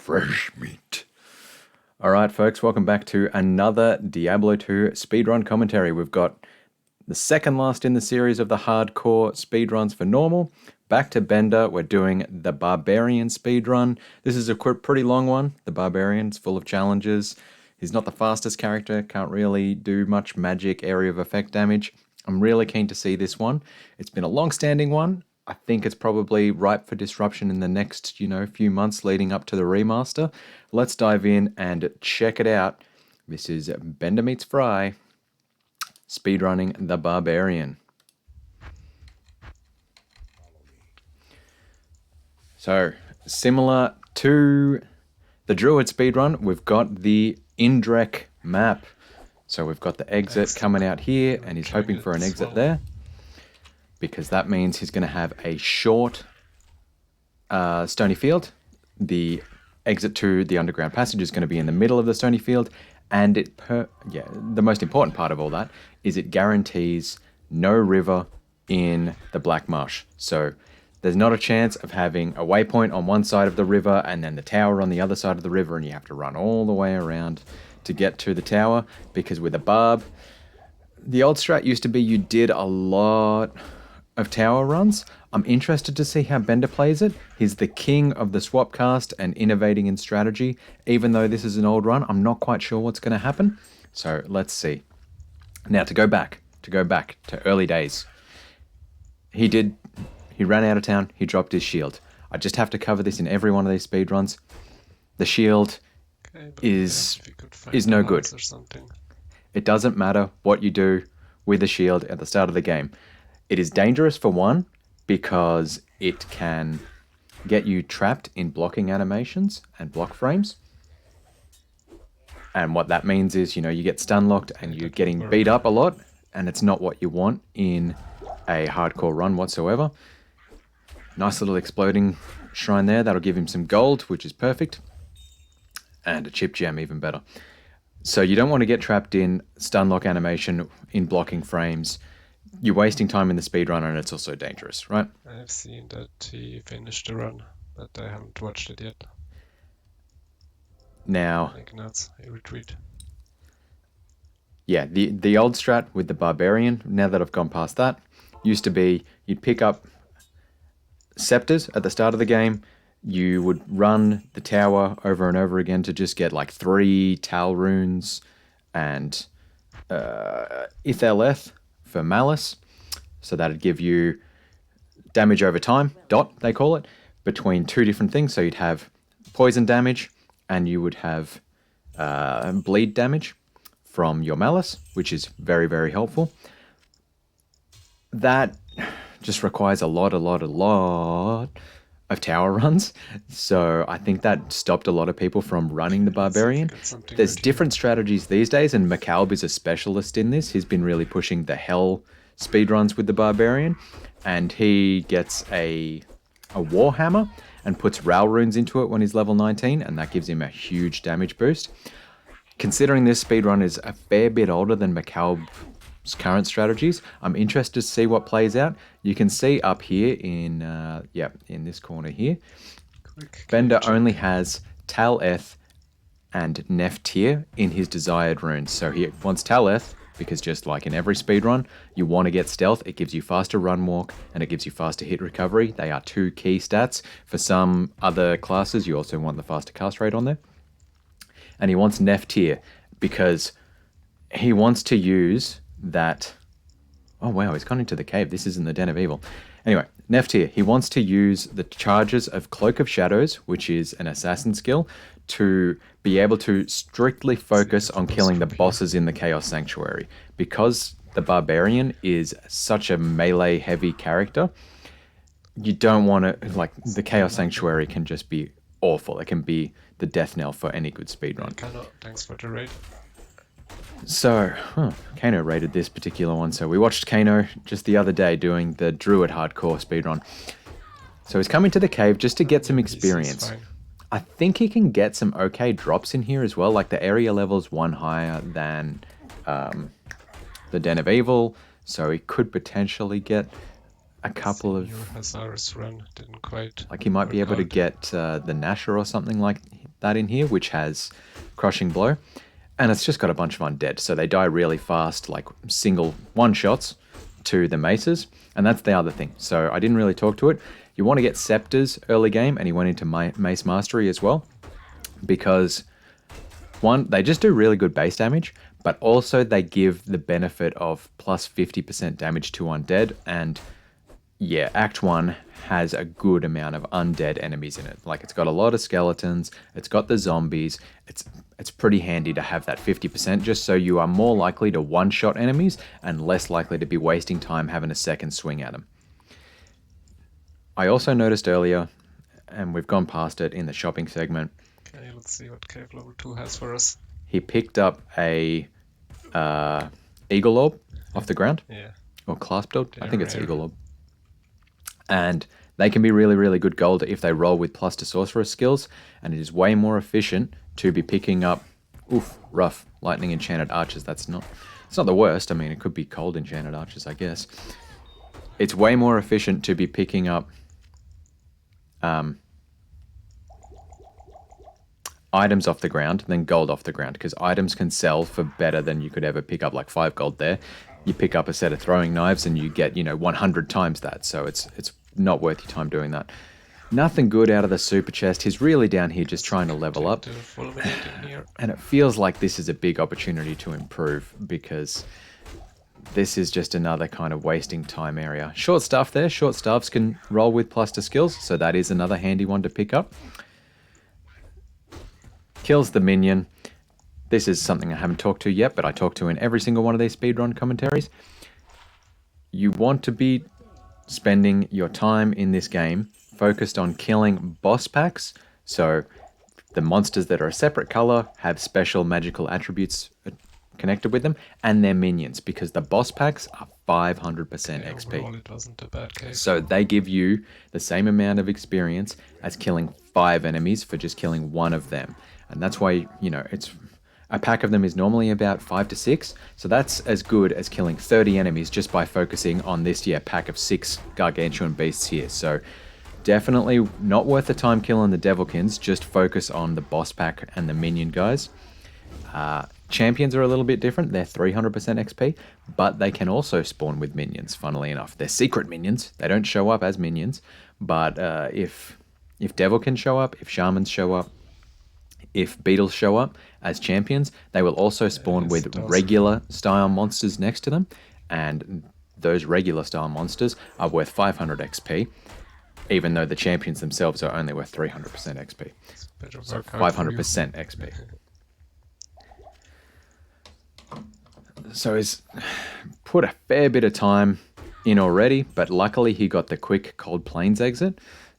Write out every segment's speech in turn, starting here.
fresh meat. Alright folks, welcome back to another Diablo 2 speedrun commentary. We've got the second last in the series of the hardcore speedruns for normal. Back to Bender, we're doing the Barbarian speedrun. This is a pretty long one. The Barbarian's full of challenges. He's not the fastest character, can't really do much magic area of effect damage. I'm really keen to see this one. It's been a long-standing one. I think it's probably ripe for disruption in the next, few months leading up to the remaster. Let's dive in and check it out. This is Bender Meets Fry, speedrunning the Barbarian. So, similar to the Druid speedrun, we've got the Indrek map. So we've got the exit coming out here, and he's hoping for an exit there, because that means he's going to have a short stony field. The exit to the underground passage is going to be in the middle of the stony field, and the most important part of all that is it guarantees no river in the Black Marsh. So there's not a chance of having a waypoint on one side of the river and then the tower on the other side of the river, and you have to run all the way around to get to the tower, because with a barb, the old strat used to be you did a lot of tower runs. I'm interested to see how Bender plays it. He's the king of the swap cast and innovating in strategy. Even though this is an old run, I'm not quite sure what's going to happen. So let's see. Now to go back to early days. He ran out of town, he dropped his shield. I just have to cover this in every one of these speedruns. The shield is no good. It doesn't matter what you do with the shield at the start of the game. It is dangerous for one, because it can get you trapped in blocking animations and block frames. And what that means is, you get stun locked and you're getting beat up a lot, and it's not what you want in a hardcore run whatsoever. Nice little exploding shrine there. That'll give him some gold, which is perfect. And a chip gem, even better. So you don't want to get trapped in stun lock animation in blocking frames. You're wasting time in the speedrun, and it's also dangerous, right? I've seen that he finished the run, but I haven't watched it yet. Now, Like nuts, I retreat. Yeah, the old strat with the Barbarian, now that I've gone past that, used to be you'd pick up scepters at the start of the game. You would run the tower over and over again to just get like 3 Tal runes and Itheleth for Malice. So that'd give you damage over time, dot they call it, between 2 different things. So you'd have poison damage, and you would have bleed damage from your Malice, which is very, very helpful. That just requires a lot of tower runs. So I think that stopped a lot of people from running the Barbarian. There's different strategies these days, and McAlb is a specialist in this. He's been really pushing the Hell speedruns with the Barbarian, and he gets a Warhammer and puts Ral runes into it when he's level 19, and that gives him a huge damage boost. Considering this speedrun is a fair bit older than McAlb's current strategies, I'm interested to see what plays out. You can see up here in this corner here, Bender only has Tal-Eth and Neftir in his desired runes. So he wants Tal-Eth because, just like in every speedrun, you want to get stealth. It gives you faster run walk, and it gives you faster hit recovery. They are 2 key stats. For some other classes, you also want the faster cast rate on there. And he wants Neftir because he wants to use that... Oh wow, he's gone into the cave. This isn't the Den of Evil. Anyway, Neftir, he wants to use the charges of Cloak of Shadows, which is an assassin skill, to be able to strictly focus on killing the bosses in the Chaos Sanctuary. Because the Barbarian is such a melee-heavy character, you don't want to... the Chaos Sanctuary can just be awful. It can be the death knell for any good speedrun. Thanks for the raid. So, Kano rated this particular one. So we watched Kano just the other day doing the Druid hardcore speedrun. So he's coming to the cave just to get some experience. I think he can get some okay drops in here as well. Like the area level's 1 higher than the Den of Evil. So he could potentially get a couple of... Your Hazard's run didn't quite... Like he might be able to get the Nasher or something like that in here, which has Crushing Blow. And it's just got a bunch of undead. So they die really fast, like single one-shots to the maces. And that's the other thing. So I didn't really talk to it. You want to get Scepters early game, and he went into Mace Mastery as well. Because, one, they just do really good base damage, but also they give the benefit of plus 50% damage to undead. And yeah, Act 1 has a good amount of undead enemies in it. Like, it's got a lot of skeletons, it's got the zombies, it's pretty handy to have that 50% just so you are more likely to one-shot enemies and less likely to be wasting time having a second swing at them. I also noticed earlier, and we've gone past it in the shopping segment. Okay, let's see what Cave Level 2 has for us. He picked up a Eagle Orb off the ground. Yeah. Or Clasped Orb. I think it's rare. Eagle Orb. And they can be really, really good gold if they roll with plus to sorcerer skills, and it is way more efficient to be picking up, rough, lightning enchanted archers. It's not the worst. I mean, it could be cold enchanted archers, I guess. It's way more efficient to be picking up items off the ground than gold off the ground, because items can sell for better than you could ever pick up, like 5 gold there. You pick up a set of throwing knives and you get, 100 times that. So it's not worth your time doing that. Nothing good out of the super chest. He's really down here just trying to level up. And it feels like this is a big opportunity to improve, because this is just another kind of wasting time area. Short staff there. Short staffs can roll with plus to skills, so that is another handy one to pick up. Kills the minion. This is something I haven't talked to yet, but I talk to in every single one of these speedrun commentaries. You want to be spending your time in this game focused on killing boss packs. So the monsters that are a separate color have special magical attributes connected with them, and their minions, because the boss packs are 500% XP. Overall, it wasn't a bad case. So they give you the same amount of experience as killing 5 enemies for just killing one of them. And that's why, it's a pack of them is normally about 5 to 6. So that's as good as killing 30 enemies just by focusing on this pack of 6 gargantuan beasts here. So definitely not worth the time killing the Devilkins. Just focus on the boss pack and the minion guys. Champions are a little bit different. They're 300% XP, but they can also spawn with minions, funnily enough. They're secret minions. They don't show up as minions, but if Devilkins show up, if Shamans show up, if Beetles show up as champions, they will also spawn with regular style monsters next to them, and those regular style monsters are worth 500 XP, even though the champions themselves are only worth 300% XP. So 500% XP. So he's put a fair bit of time in already, but luckily he got the quick Cold Plains exit,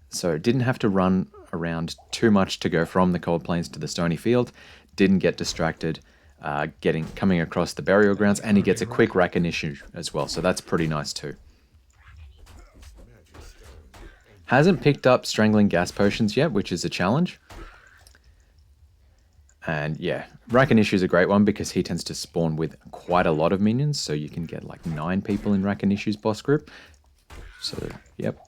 so didn't have to run around too much to go from the Cold Plains to the Stony Field, didn't get distracted coming across the burial grounds, and he gets a quick recognition as well, so that's pretty nice too. Hasn't picked up Strangling Gas Potions yet, which is a challenge. And yeah, Rakan is a great one because he tends to spawn with quite a lot of minions, so you can get like 9 people in Rakan boss group. So, yep.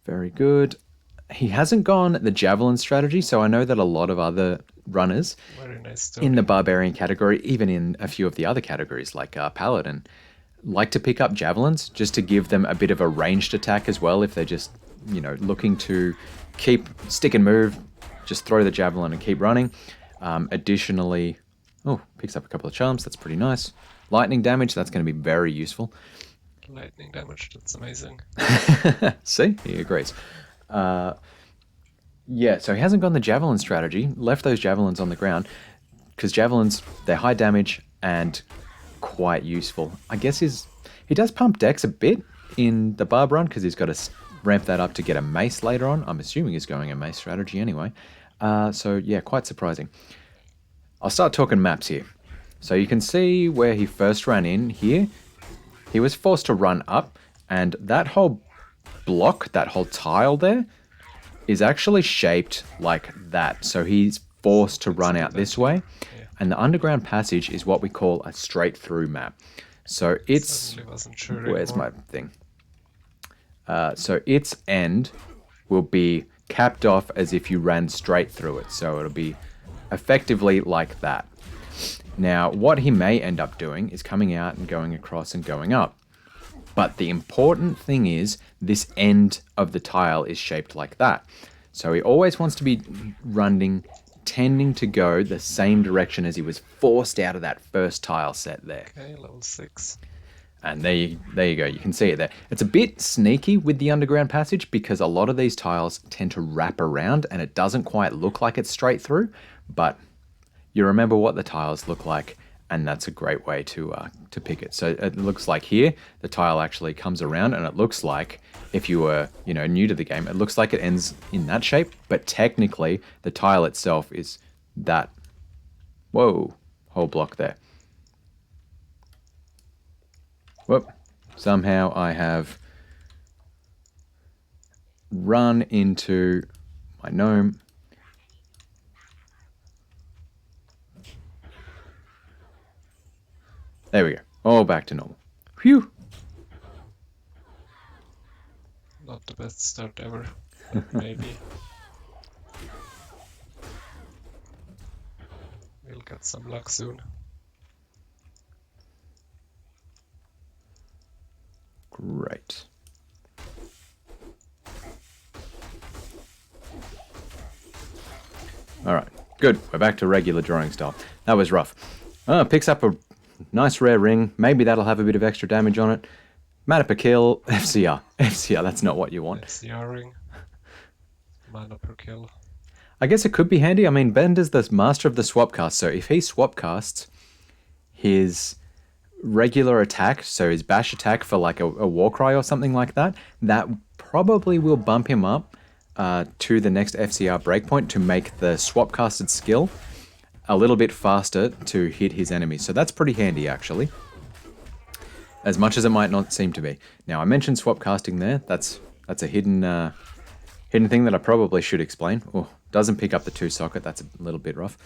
Very good. He hasn't gone the Javelin strategy, so I know that a lot of other runners in the Barbarian category, even in a few of the other categories like Paladin, like to pick up Javelins just to give them a bit of a ranged attack as well if they're just, looking to keep stick and move. Just throw the Javelin and keep running. Additionally, picks up a couple of charms. That's pretty nice. Lightning damage, that's going to be very useful. Lightning damage, that's amazing. See, he agrees. Yeah, so he hasn't gone the Javelin strategy. Left those Javelins on the ground because Javelins, they're high damage and quite useful. I guess he does pump Dex a bit in the Barb run because he's got to ramp that up to get a mace later on. I'm assuming he's going a mace strategy anyway. So yeah, quite surprising. I'll start talking maps here. So you can see where he first ran in here. He was forced to run up, and that whole block, that whole tile there, is actually shaped like that. So he's forced to run out this way. And the underground passage is what we call a straight through map. So it's... Where's my thing? So its end will be capped off as if you ran straight through it. So it'll be effectively like that. Now, what he may end up doing is coming out and going across and going up. But the important thing is this end of the tile is shaped like that. So he always wants to be tending to go the same direction as he was forced out of that first tile set there. Okay, level 6. And there you go. You can see it there. It's a bit sneaky with the underground passage because a lot of these tiles tend to wrap around and it doesn't quite look like it's straight through. But you remember what the tiles look like, and that's a great way to pick it. So it looks like here the tile actually comes around, and it looks like if you were new to the game, it looks like it ends in that shape. But technically, the tile itself is that whole block there. Whoop! Somehow I have run into my gnome. There we go. All back to normal. Phew. Not the best start ever. Maybe. We'll get some luck soon. Great. All right. Good. We're back to regular drawing style. That was rough. Picks up a nice rare ring. Maybe that'll have a bit of extra damage on it. Mana per kill. FCR. FCR, that's not what you want. FCR ring. Mana per kill. I guess it could be handy. I mean, Bender's the master of the swap cast. So if he swap casts his regular attack, so his bash attack for like a Warcry or something like that, that probably will bump him up to the next FCR breakpoint to make the swap casted skill a little bit faster to hit his enemies. So that's pretty handy, actually. As much as it might not seem to be. Now, I mentioned swap casting there. That's a hidden thing that I probably should explain. Oh, doesn't pick up the 2 socket. That's a little bit rough.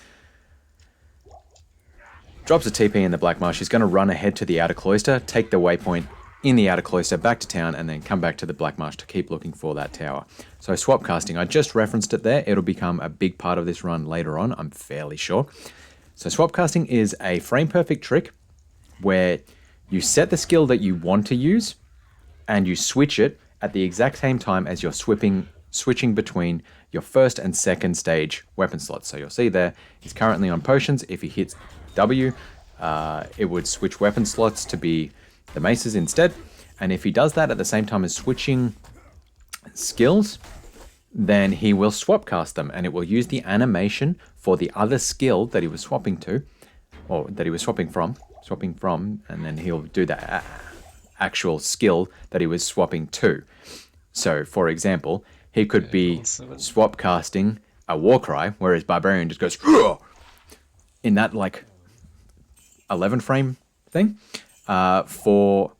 Drops a TP in the Black Marsh. He's going to run ahead to the Outer Cloister, take the waypoint in the Outer Cloister, back to town, and then come back to the Black Marsh to keep looking for that tower. So swap casting, I just referenced it there. It'll become a big part of this run later on, I'm fairly sure. So swap casting is a frame perfect trick where you set the skill that you want to use and you switch it at the exact same time as you're switching between your first and second stage weapon slots. So you'll see there, he's currently on potions. If he hits W, it would switch weapon slots to be the maces instead. And if he does that at the same time as switching skills, then he will swap cast them and it will use the animation for the other skill that he was swapping to, or that he was swapping from, and then he'll do that actual skill that he was swapping to. So, for example, he could be swap casting a Warcry, whereas Barbarian just goes in that like 11 frame thing for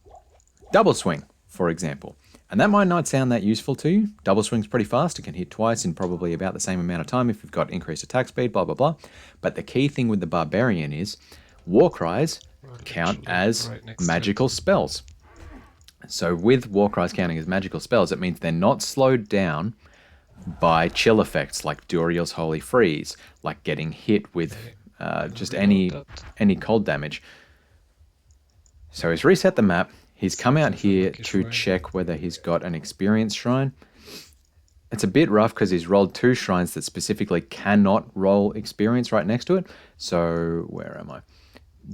double swing, for example. And that might not sound that useful to you. Double swing's pretty fast. It can hit twice in probably about the same amount of time if you've got increased attack speed, blah, blah, blah. But the key thing with the Barbarian is Warcries count as magical spells. So with Warcries counting as magical spells, it means they're not slowed down by chill effects like Duriel's Holy Freeze, like getting hit with just any cold damage. So he's reset the map. He's come out here to check whether he's got an experience shrine. It's a bit rough because he's rolled 2 shrines that specifically cannot roll experience right next to it. So where am I?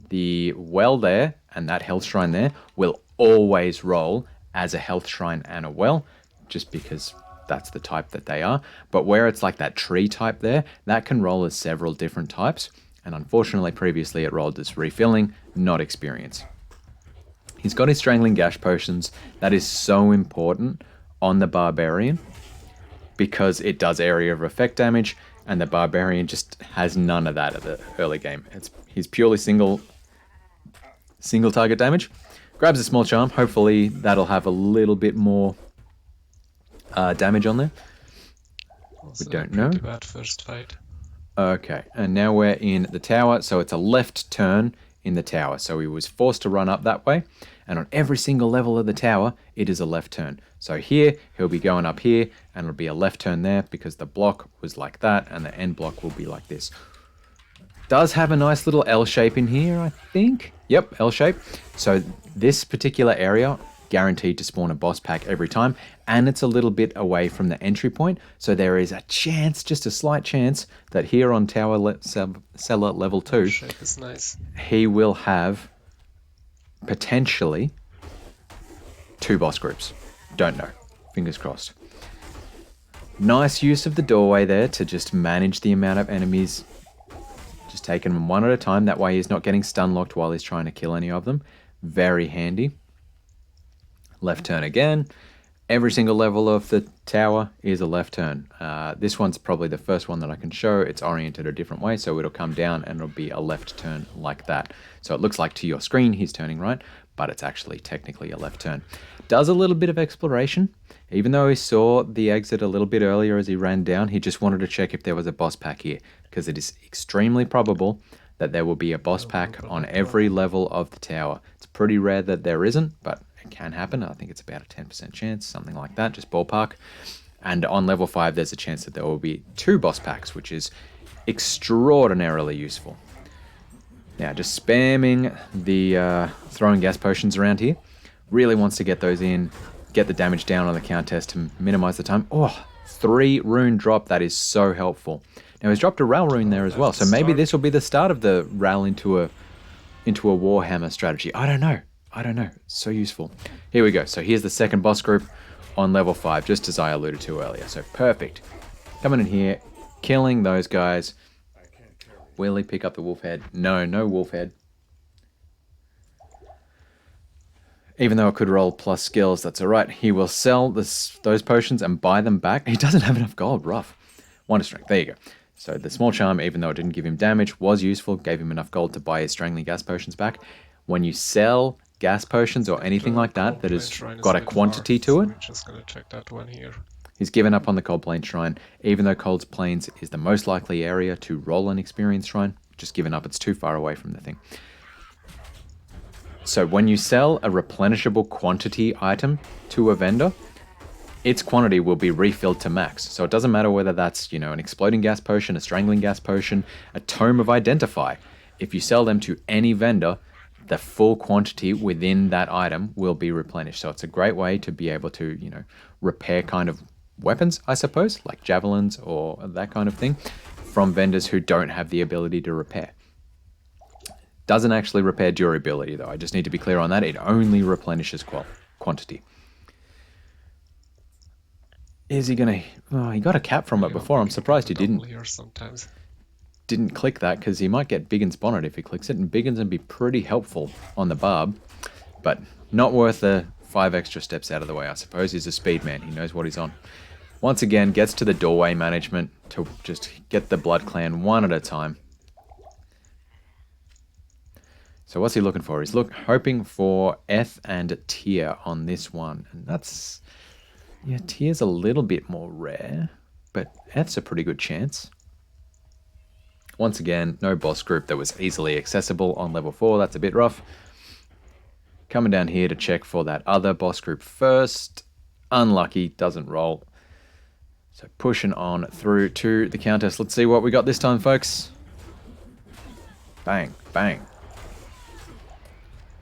The well there and that health shrine there will always roll as a health shrine and a well, just because that's the type that they are. But where it's like that tree type there, that can roll as several different types. And unfortunately, previously it rolled as refilling, not experience. He's got his Strangling Gash potions. That is so important on the Barbarian because it does area of effect damage, and the Barbarian just has none of that at the early game. He's purely single target damage. Grabs a small charm. Hopefully that'll have a little bit more damage on there. Also we don't know. Bad first fight. Okay, and now we're in the tower. So it's a left turn in the tower. So he was forced to run up that way. And on every single level of the tower, it is a left turn. So here, he'll be going up here, and it'll be a left turn there because the block was like that, and the end block will be like this. Does have a nice little L shape in here, I think. Yep, L shape. So this particular area, guaranteed to spawn a boss pack every time, and it's a little bit away from the entry point, so there is a chance, just a slight chance, that here on Tower Cellar level 2, shape is nice. He will have potentially 2 boss groups. Don't know. Fingers crossed. Nice use of the doorway there to just manage the amount of enemies. Just taking them one at a time. That way he's not getting stun locked while he's trying to kill any of them. Very handy. Left turn again. Every single level of the tower is a left turn. This one's probably the first one that I can show. It's oriented a different way, so it'll come down and it'll be a left turn like that. So it looks like to your screen he's turning right, but it's actually technically a left turn. Does a little bit of exploration. Even though he saw the exit a little bit earlier as he ran down, he just wanted to check if there was a boss pack here, because it is extremely probable that there will be a boss pack on every level of the tower. It's pretty rare that there isn't, but it can happen. I think it's about a 10% chance, something like that, just ballpark. And on level 5, there's a chance that there will be 2 boss packs, which is extraordinarily useful. Now, just spamming the throwing gas potions around here. Really wants to get those in, get the damage down on the count test to minimize the time. Oh, 3 rune drop. That is so helpful. Now, he's dropped a Ral rune there as well, so maybe this will be the start of the Ral into a Warhammer strategy. I don't know. So useful. Here we go. So here's the second boss group on level 5, just as I alluded to earlier. So perfect. Coming in here, killing those guys. Will he pick up the wolf head? No wolf head. Even though it could roll plus skills, that's alright. He will sell those potions and buy them back. He doesn't have enough gold. Rough. Wonder strength. There you go. So the small charm, even though it didn't give him damage, was useful. Gave him enough gold to buy his strangling gas potions back. When you sell gas potions or anything like that has got a quantity to it, we're just gonna check that one here. He's given up on the Cold Plains Shrine, even though Cold Plains is the most likely area to roll an Experience Shrine. Just given up, it's too far away from the thing. So when you sell a replenishable quantity item to a vendor, its quantity will be refilled to max. So it doesn't matter whether that's, an exploding gas potion, a strangling gas potion, a tome of identify. If you sell them to any vendor, the full quantity within that item will be replenished. So it's a great way to be able to, repair kind of weapons, I suppose, like javelins or that kind of thing, from vendors who don't have the ability to repair. Doesn't actually repair durability, though. I just need to be clear on that. It only replenishes quantity. Is he gonna... Oh, he got a cap from it before. I'm surprised he didn't. Here sometimes. Didn't click that, because he might get Biggins Bonnet if he clicks it, and Biggins would be pretty helpful on the barb, but not worth the 5 extra steps out of the way, I suppose. He's a speed man. He knows what he's on. Once again, gets to the doorway management to just get the Blood Clan one at a time. So what's he looking for? He's hoping for Eth and Tyr on this one, and that's... Yeah, Tyr's a little bit more rare, but Eth's a pretty good chance. Once again, no boss group that was easily accessible on level 4. That's a bit rough. Coming down here to check for that other boss group first. Unlucky, doesn't roll. So pushing on through to the countess. Let's see what we got this time, folks. Bang, bang.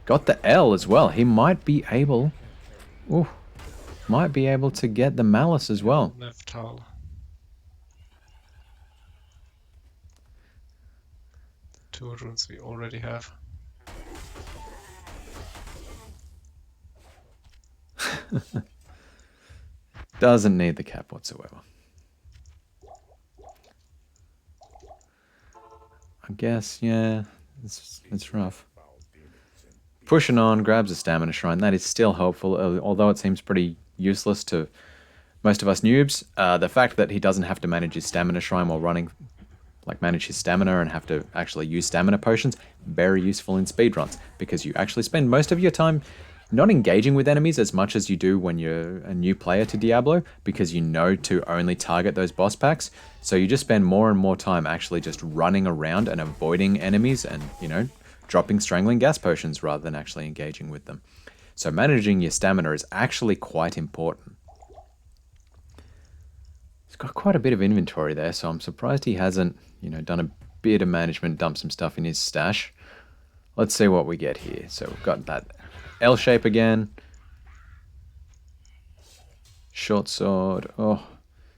Got the L as well. He might be able... Ooh, might be able to get the Malice as well. Left hull. Two runes we already have. Doesn't need the cap whatsoever. I guess, yeah, it's rough. Pushing on, grabs a stamina shrine. That is still helpful, although it seems pretty useless to most of us noobs. The fact that he doesn't have to manage his stamina shrine while running, like manage his stamina and have to actually use stamina potions, very useful in speedruns, because you actually spend most of your time not engaging with enemies as much as you do when you're a new player to Diablo, because you know to only target those boss packs. So you just spend more and more time actually just running around and avoiding enemies and, dropping strangling gas potions rather than actually engaging with them. So managing your stamina is actually quite important. He's got quite a bit of inventory there, so I'm surprised he hasn't, done a bit of management, dumped some stuff in his stash. Let's see what we get here. So we've got that L shape again. Short sword. Oh,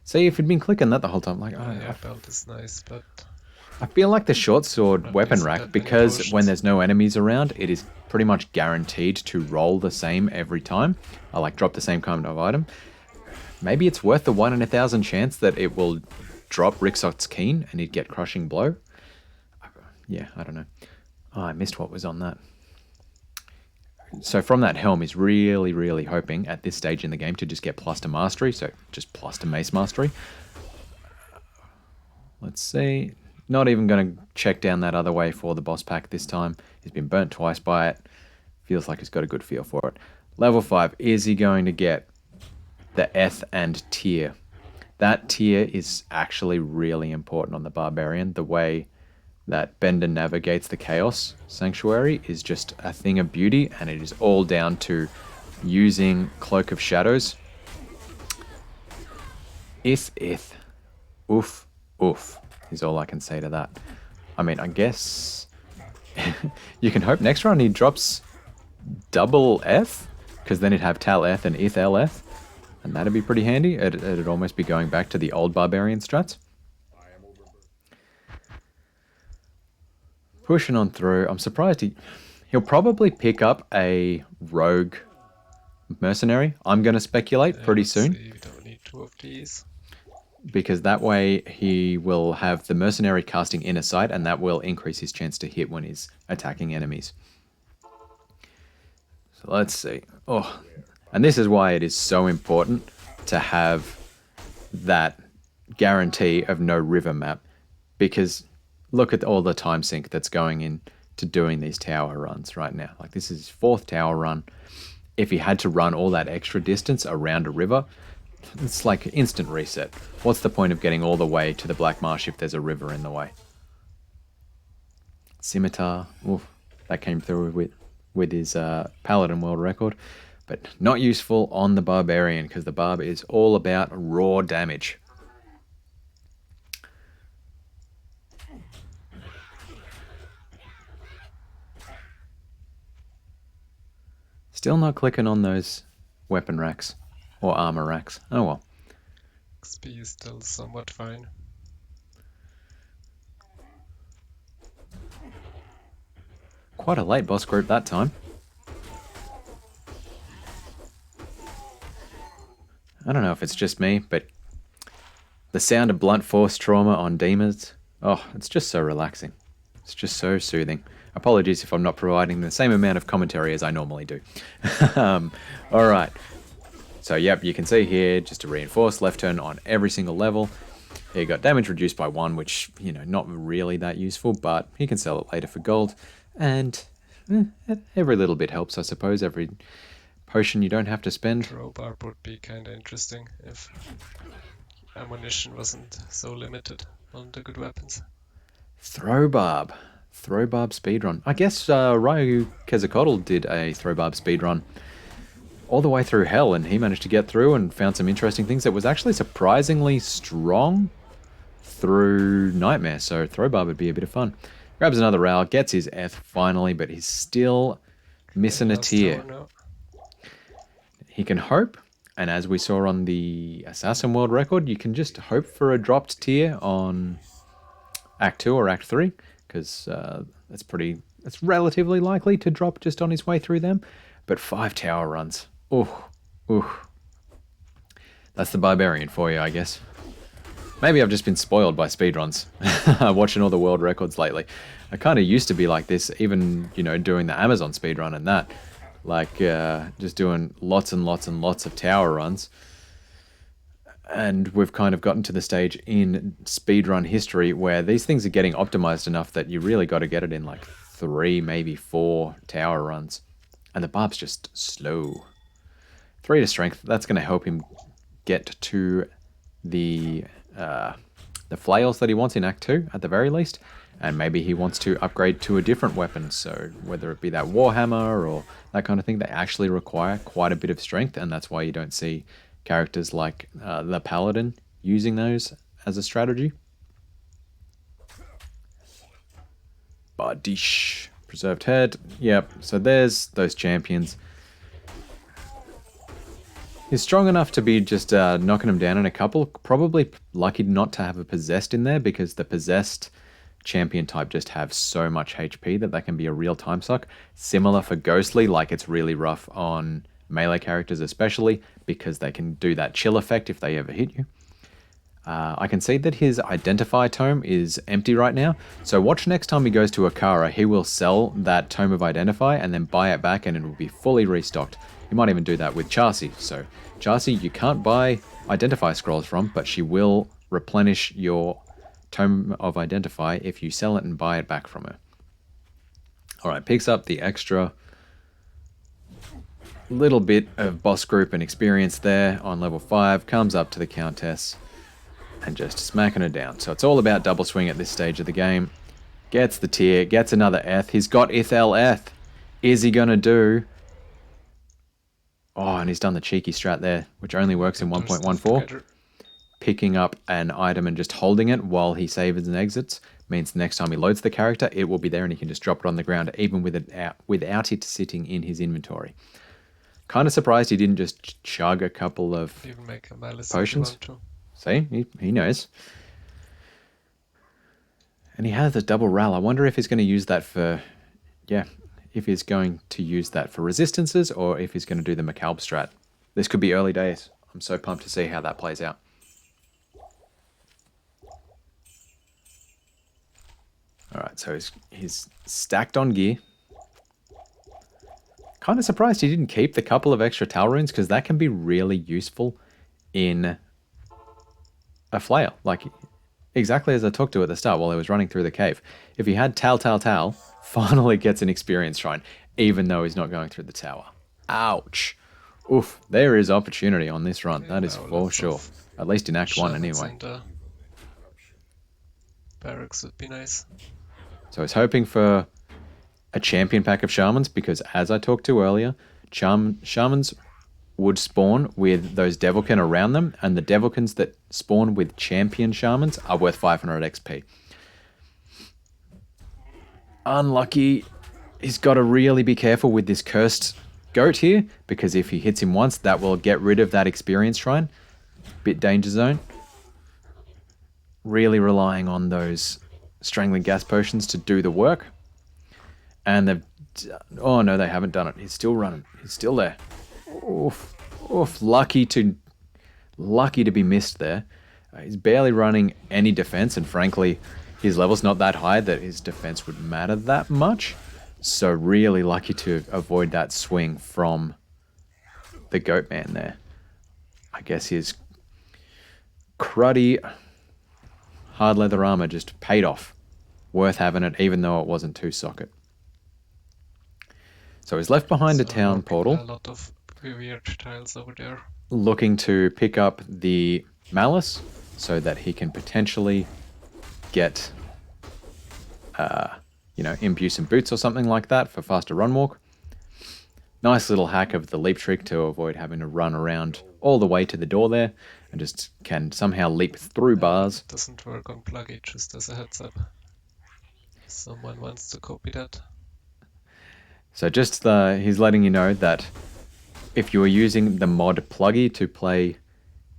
see, if you'd been clicking that the whole time, like, yeah, belt is nice, but I feel like the short sword weapon using rack, that many because potions. when there's no enemies around, it is pretty much guaranteed to roll the same every time. I like drop the same kind of item. Maybe it's worth the 1 in 1,000 chance that it will drop Rixot's Keen and he'd get Crushing Blow. Yeah, I don't know. Oh, I missed what was on that. So from that helm, he's really, really hoping at this stage in the game to just get plus to mastery. So just plus to mace mastery. Let's see. Not even going to check down that other way for the boss pack this time. He's been burnt twice by it. Feels like he's got a good feel for it. Level 5, is he going to get the Eth and tier? That tier is actually really important on the Barbarian. The way that Bender navigates the Chaos Sanctuary is just a thing of beauty, and it is all down to using Cloak of Shadows. Ith. Oof. Is all I can say to that. I mean, I guess you can hope next round he drops double F, because then he'd have Tal F and Ith LF, and that'd be pretty handy. It'd almost be going back to the old Barbarian strats. Pushing on through. I'm surprised he'll probably pick up a rogue mercenary. I'm going to speculate pretty soon. We don't need 2 of these. Because that way he will have the mercenary casting Inner Sight, and that will increase his chance to hit when he's attacking enemies. So let's see. Oh, and this is why it is so important to have that guarantee of no river map, because look at all the time sink that's going in to doing these tower runs right now. Like, this is his 4th tower run. If he had to run all that extra distance around a river, it's like instant reset. What's the point of getting all the way to the Black Marsh if there's a river in the way? Scimitar. Oof, that came through with his Paladin world record. But not useful on the Barbarian, because the Barb is all about raw damage. Still not clicking on those weapon racks. Or armor racks. Oh well. XP is still somewhat fine. Quite a late boss group that time. I don't know if it's just me, but the sound of blunt force trauma on demons, oh, it's just so relaxing. It's just so soothing. Apologies if I'm not providing the same amount of commentary as I normally do. Alright. So yep, you can see here, just to reinforce, left turn on every single level. He got damage reduced by 1, which, not really that useful, but he can sell it later for gold. And every little bit helps, I suppose. Every potion you don't have to spend. Crowbar would be kind of interesting if ammunition wasn't so limited on the good weapons. Throwbarb speedrun. I guess Ryu Quetzalcoatl did a Throwbarb speedrun all the way through hell, and he managed to get through and found some interesting things that was actually surprisingly strong through Nightmare, so Throwbarb would be a bit of fun. Grabs another rail, gets his Eth finally, but he's still missing a tier. He can hope, and as we saw on the Assassin World Record, you can just hope for a dropped tier on Act 2 or Act 3, because it's relatively likely to drop just on his way through them. But 5 tower runs. Ooh. That's the Barbarian for you, I guess. Maybe I've just been spoiled by speedruns, watching all the world records lately. I kind of used to be like this, even, doing the Amazon speedrun and that. Like, just doing lots and lots and lots of tower runs. And we've kind of gotten to the stage in speedrun history where these things are getting optimized enough that you really got to get it in like 3, maybe 4 tower runs. And the Barb's just slow. 3 to strength, that's going to help him get to the flails that he wants in Act 2, at the very least. And maybe he wants to upgrade to a different weapon. So whether it be that Warhammer or that kind of thing, they actually require quite a bit of strength. And that's why you don't see characters like the Paladin using those as a strategy. Bardish. Preserved head. Yep. So there's those champions. He's strong enough to be just knocking them down in a couple. Probably lucky not to have a possessed in there because the possessed champion type just have so much HP that can be a real time suck. Similar for ghostly, like it's really rough on melee characters especially because they can do that chill effect if they ever hit you. I can see that his Identify tome is empty right now, so watch next time he goes to Akara, he will sell that tome of Identify and then buy it back and it will be fully restocked. He might even do that with Chassi. So Chassi you can't buy Identify scrolls from, but she will replenish your tome of Identify if you sell it and buy it back from her. Alright, picks up the extra little bit of boss group and experience there on level 5, comes up to the Countess and just smacking her down. So it's all about double swing at this stage of the game. Gets the tier, gets another Eth. He's got Ithel Eth. Is he gonna do? Oh, and he's done the cheeky strat there, which only works in 1.14. Picking up an item and just holding it while he saves and exits means the next time he loads the character, it will be there and he can just drop it on the ground, even without it sitting in his inventory. Kind of surprised he didn't just chug a couple of Even make a malice potions. if you want to. See, he knows. And he has a double ral. I wonder if he's going to use that for, if he's going to use that for resistances or if he's going to do the McAlb strat. This could be early days. I'm so pumped to see how that plays out. Alright, so he's stacked on gear. Kind of surprised he didn't keep the couple of extra Tal runes because that can be really useful in a flail. Like, exactly as I talked to at the start while I was running through the cave. If he had Tal, finally gets an experience shrine, even though he's not going through the tower. Ouch. Oof, there is opportunity on this run, that is for sure. At least in Act 1 anyway. Barracks would be nice. So I was hoping for a champion pack of shamans because as I talked to earlier, shamans would spawn with those devilkin around them, and the devilkins that spawn with champion shamans are worth 500 XP. Unlucky. He's got to really be careful with this cursed goat here, because if he hits him once, that will get rid of that experience shrine. Bit danger zone. Really relying on those strangling gas potions to do the work. And they've... Oh no, they haven't done it. He's still running. He's still there. Oof. Oof. Lucky to be missed there. He's barely running any defense, and frankly, his level's not that high that his defense would matter that much. So really lucky to avoid that swing from the goat man there. I guess his cruddy hard leather armor just paid off. Worth having it, even though it wasn't 2-socket. So he's left behind a town portal. A lot of weird tiles over there. Looking to pick up the Malice so that he can potentially get, imbue some boots or something like that for faster run walk. Nice little hack of the leap trick to avoid having to run around all the way to the door there and just can somehow leap through bars. It doesn't work on pluggy, just as a heads up. Someone wants to copy that. So just he's letting you know that if you are using the mod pluggy to play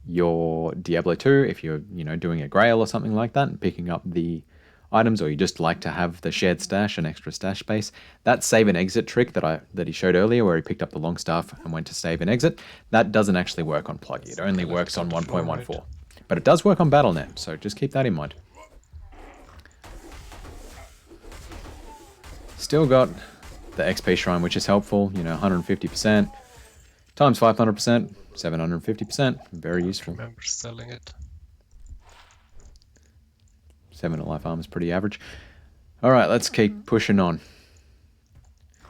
your Diablo 2, if you're doing a grail or something like that and picking up the items, or you just like to have the shared stash and extra stash space, that save and exit trick that he showed earlier where he picked up the long staff and went to save and exit, that doesn't actually work on pluggy. It only works on 1.14. But it does work on Battle.net, so just keep that in mind. Still got the XP shrine, which is helpful, 150%, times 500%, 750%, very useful. I remember selling it. 7 at life armor is pretty average. Alright, let's keep pushing on.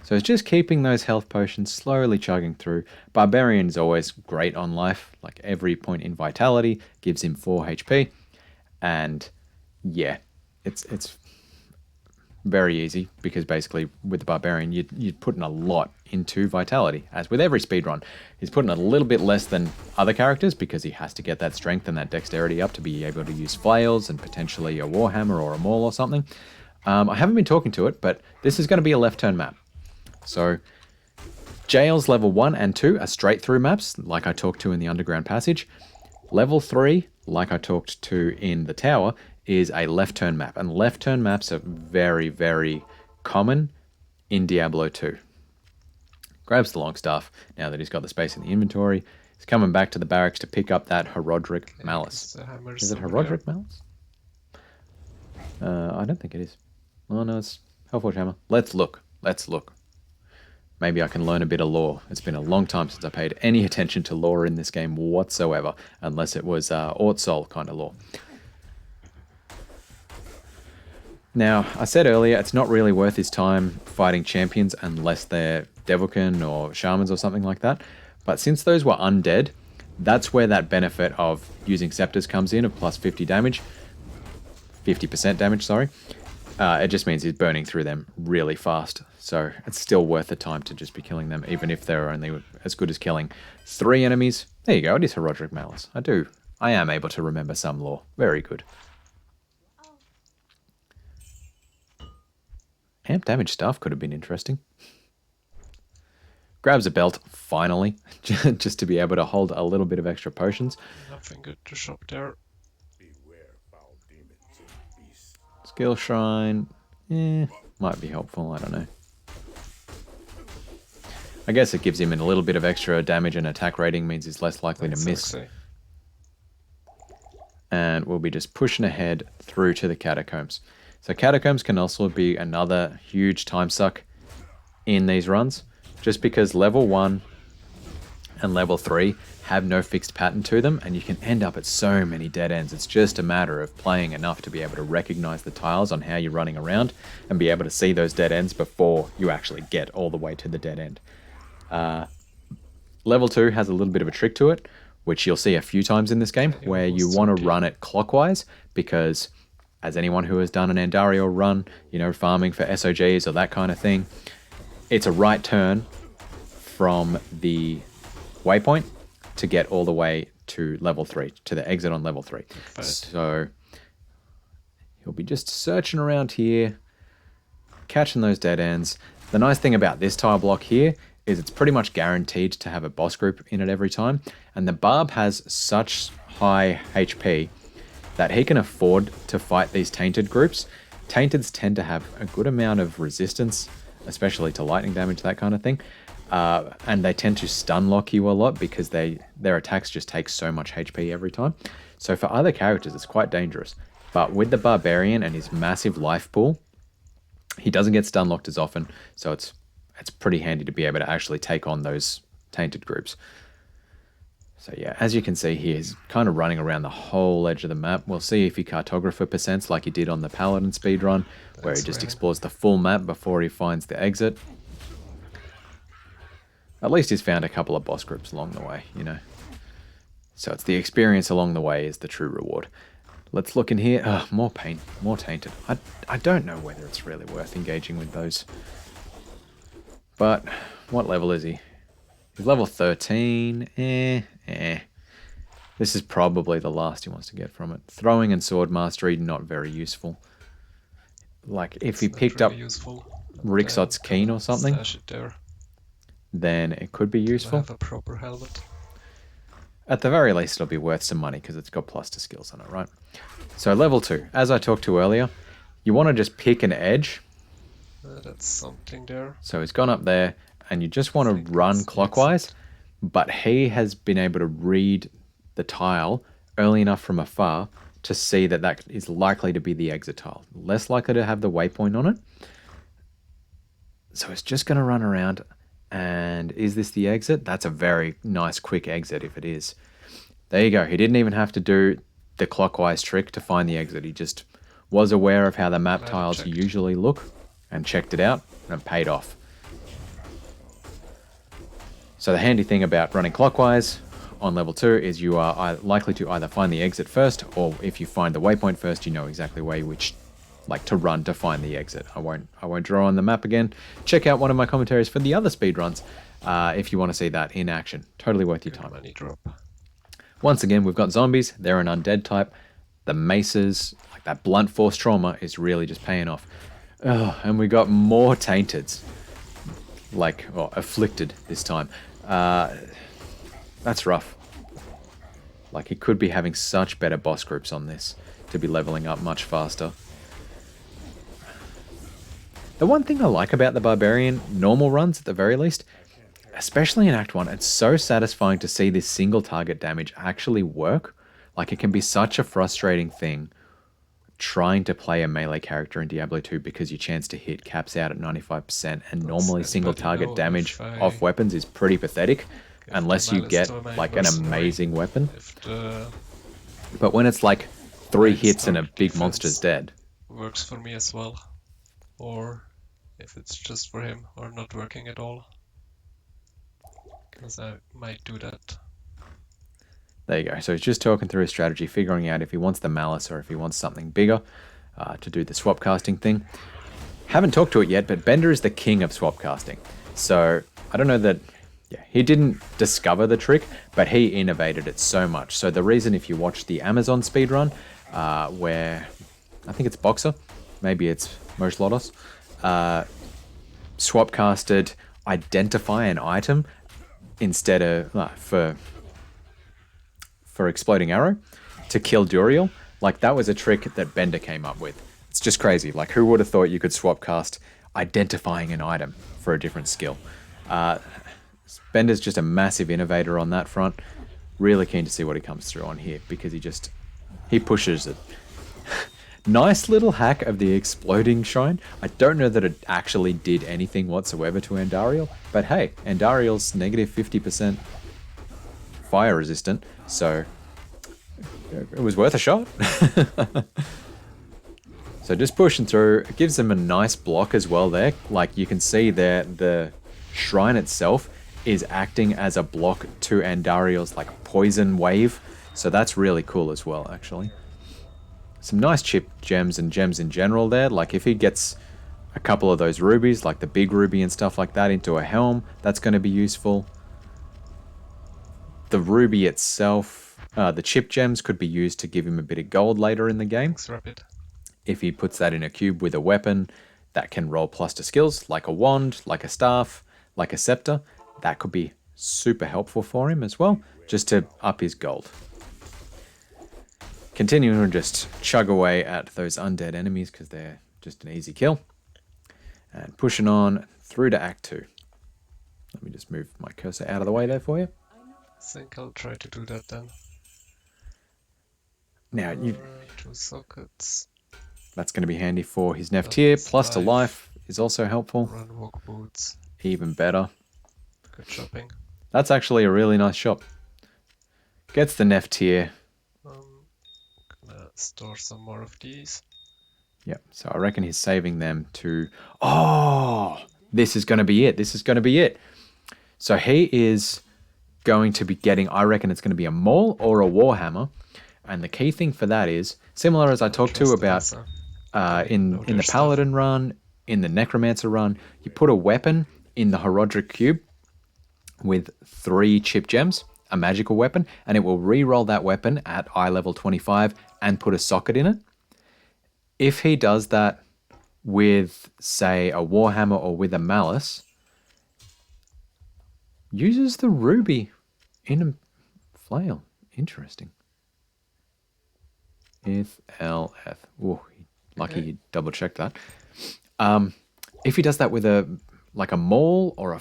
So it's just keeping those health potions slowly chugging through. Barbarian is always great on life, like every point in vitality gives him 4 HP. And yeah, it's very easy, because basically with the Barbarian, you're putting a lot into Vitality. As with every speedrun, he's putting a little bit less than other characters because he has to get that strength and that dexterity up to be able to use flails and potentially a Warhammer or a Maul or something. I haven't been talking to it, but this is going to be a left turn map. So Jails level 1 and 2 are straight through maps, like I talked to in the Underground Passage. Level 3, like I talked to in the Tower, is a left turn map. And left turn maps are very, very common in Diablo 2. Grabs the Longstaff now that he's got the space in the inventory. He's coming back to the barracks to pick up that Herodric Malice. Is it Herodric Malice? I don't think it is. Oh no, it's Hellforge Hammer. Let's look. Let's look. Maybe I can learn a bit of lore. It's been a long time since I paid any attention to lore in this game whatsoever, unless it was Ortsol kind of lore. Now, I said earlier, it's not really worth his time fighting champions unless they're Devilkin or Shamans or something like that. But since those were undead, that's where that benefit of using Scepters comes in, of plus 50 damage. 50% damage, sorry. It just means he's burning through them really fast. So it's still worth the time to just be killing them, even if they're only as good as killing 3 enemies. There you go, it is Herodric Malice. I am able to remember some lore. Very good. Amp damage stuff could have been interesting. Grabs a belt, finally, just to be able to hold a little bit of extra potions. Nothing good to shop there. Skill Shrine, might be helpful, I don't know. I guess it gives him a little bit of extra damage, and attack rating means he's less likely to miss. And we'll be just pushing ahead through to the Catacombs. So Catacombs can also be another huge time suck in these runs, just because level 1 and level 3 have no fixed pattern to them, and you can end up at so many dead ends. It's just a matter of playing enough to be able to recognize the tiles on how you're running around and be able to see those dead ends before you actually get all the way to the dead end. Level 2 has a little bit of a trick to it, which you'll see a few times in this game, where you want to run it clockwise, because as anyone who has done an Andario run, farming for SOGs or that kind of thing, it's a right turn from the waypoint to get all the way to level 3, to the exit on level 3. So he'll be just searching around here, catching those dead ends. The nice thing about this tile block here is it's pretty much guaranteed to have a boss group in it every time. And the Barb has such high HP that he can afford to fight these tainted groups. Tainteds tend to have a good amount of resistance, especially to lightning damage, that kind of thing. And they tend to stun lock you a lot because their attacks just take so much HP every time. So for other characters, it's quite dangerous. But with the Barbarian and his massive life pool, he doesn't get stun locked as often. So it's pretty handy to be able to actually take on those tainted groups. So yeah, as you can see here, he's kind of running around the whole edge of the map. We'll see if he cartographer percents like he did on the Paladin speedrun, where he just explores the full map before he finds the exit. At least he's found a couple of boss groups along the way, So it's the experience along the way is the true reward. Let's look in here. More paint, more tainted. I don't know whether it's really worth engaging with those. But what level is he? He's level 13. This is probably the last he wants to get from it. Throwing and sword mastery, not very useful. Like if he picked up Rixot's Keen or something, then it could be useful. Have a proper helmet. At the very least, it'll be worth some money because it's got plus to skills on it, right? So level 2, as I talked to earlier, you want to just pick an edge. That's something there. So he's gone up there, and you just want to run clockwise, but he has been able to read the tile early enough from afar to see that that is likely to be the exit tile. Less likely to have the waypoint on it. So it's just going to run around. And is this the exit? That's a very nice quick exit if it is. There you go. He didn't even have to do the clockwise trick to find the exit. He just was aware of how the map tiles usually look and checked it out, and it paid off. So the handy thing about running clockwise on level 2 is you are likely to either find the exit first, or if you find the waypoint first, you know exactly which like to run to find the exit. I won't draw on the map again. Check out one of my commentaries for the other speedruns if you want to see that in action. Totally worth your time. Money drop. Once again, we've got zombies. They're an undead type. The maces, like that blunt force trauma, is really just paying off. Oh, and we got more tainteds. Like, afflicted this time. That's rough. Like, he could be having such better boss groups on this to be leveling up much faster. The one thing I like about the Barbarian normal runs, at the very least, especially in Act 1, it's so satisfying to see this single target damage actually work. Like, it can be such a frustrating thing trying to play a melee character in Diablo 2 because your chance to hit caps out at 95%, and normally single target damage off weapons is pretty pathetic unless you get like an amazing weapon. But when it's like 3 hits and a big monster's dead, works for me as well. Or if it's just for him or not working at all, because I might do that. There you go. So he's just talking through his strategy, figuring out if he wants the malice or if he wants something bigger to do the swap casting thing. Haven't talked to it yet, but Bender is the king of swap casting. So I don't know that, he didn't discover the trick, but he innovated it so much. So the reason, if you watch the Amazon speedrun, where I think it's Boxer, maybe it's Moj Lodos, swap casted identify an item instead of for Exploding Arrow to kill Duriel. Like, that was a trick that Bender came up with. It's just crazy. Like, who would have thought you could swap cast identifying an item for a different skill? Bender's just a massive innovator on that front. Really keen to see what he comes through on here, because he pushes it. Nice little hack of the exploding shrine. I don't know that it actually did anything whatsoever to Andariel, but hey, Andariel's negative 50% fire resistant, so it was worth a shot. So just pushing through, it gives them a nice block as well there. Like, you can see there, the shrine itself is acting as a block to Andariel's like poison wave, so that's really cool as well, actually. Some nice chip gems and gems in general there. Like, if he gets a couple of those rubies, like the big ruby and stuff like that, into a helm, that's going to be useful. The ruby itself, the chip gems could be used to give him a bit of gold later in the game. If he puts that in a cube with a weapon that can roll plus to skills, like a wand, like a staff, like a scepter, that could be super helpful for him as well, just to up his gold. Continuing to just chug away at those undead enemies because they're just an easy kill. And pushing on through to Act 2. Let me just move my cursor out of the way there for you. I think I'll try to do that then. Now, 2 sockets. That's going to be handy for his Neft here. Plus to life is also helpful. Run walk boots. Even better. Good shopping. That's actually a really nice shop. Gets the Neft here. Gonna store some more of these. Yep, so I reckon he's saving them to... Oh! This is going to be it. This is going to be it. So he is going to be getting... I reckon it's going to be a Maul or a Warhammer. And the key thing for that is, similar as I talked to about in the Paladin run, in the Necromancer run, you put a weapon in the Herodric Cube with 3 chip gems, a magical weapon, and it will re-roll that weapon at eye level 25 and put a socket in it. If he does that with, say, a Warhammer or with a Malice, uses the ruby in a flail. Interesting. If LF. Oh, lucky you double checked that. If he does that with a Maul or a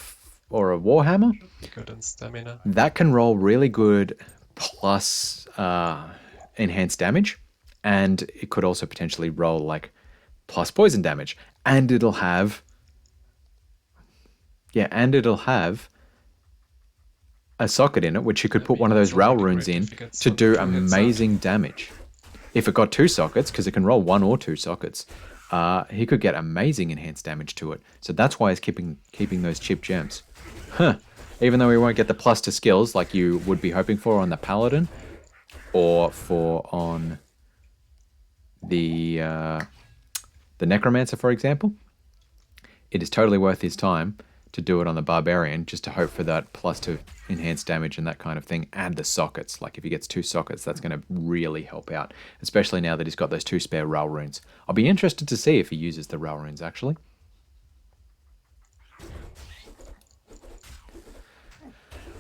Warhammer, good in stamina. That can roll really good plus enhanced damage, and it could also potentially roll like plus poison damage, and it'll have a socket in it, which you could put one of those Ral runes in to do amazing damage. If it got 2 sockets, because it can roll 1 or 2 sockets, he could get amazing enhanced damage to it. So that's why he's keeping those chip gems. Huh. Even though we won't get the plus to skills like you would be hoping for on the Paladin, or on the the Necromancer, for example, it is totally worth his time to do it on the Barbarian, just to hope for that +2 enhanced damage and that kind of thing, and the sockets. Like if he gets 2 sockets, that's going to really help out, especially now that he's got those 2 spare Ral runes. I'll be interested to see if he uses the Ral runes, actually.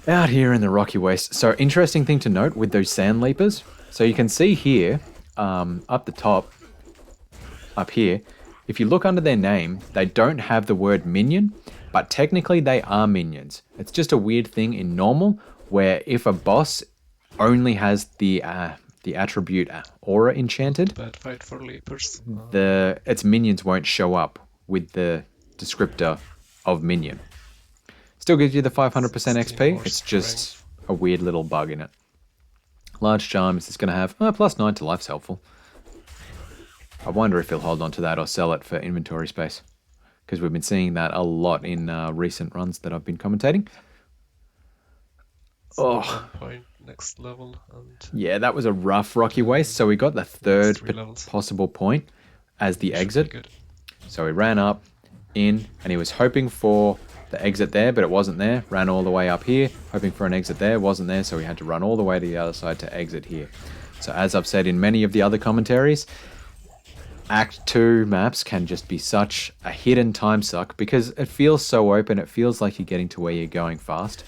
Out here in the rocky waste. So interesting thing to note with those Sand Leapers. So you can see here, up the top, up here, if you look under their name, they don't have the word minion, but technically they are minions. It's just a weird thing in normal, where if a boss only has the attribute aura enchanted, Bad fight for leapers. its minions won't show up with the descriptor of minion. Still gives you the 500% XP, it's just a weird little bug in it. Large Charm is just going to have +9 to life's helpful. I wonder if he'll hold on to that or sell it for inventory space, because we've been seeing that a lot in recent runs that I've been commentating. Oh, point next level. And yeah, that was a rough rocky waste. So we got the third possible point as the exit. So he ran up, in, and he was hoping for the exit there, but it wasn't there. Ran all the way up here, hoping for an exit there, wasn't there, so he had to run all the way to the other side to exit here. So as I've said in many of the other commentaries, Act 2 maps can just be such a hidden time suck because it feels so open, it feels like you're getting to where you're going fast,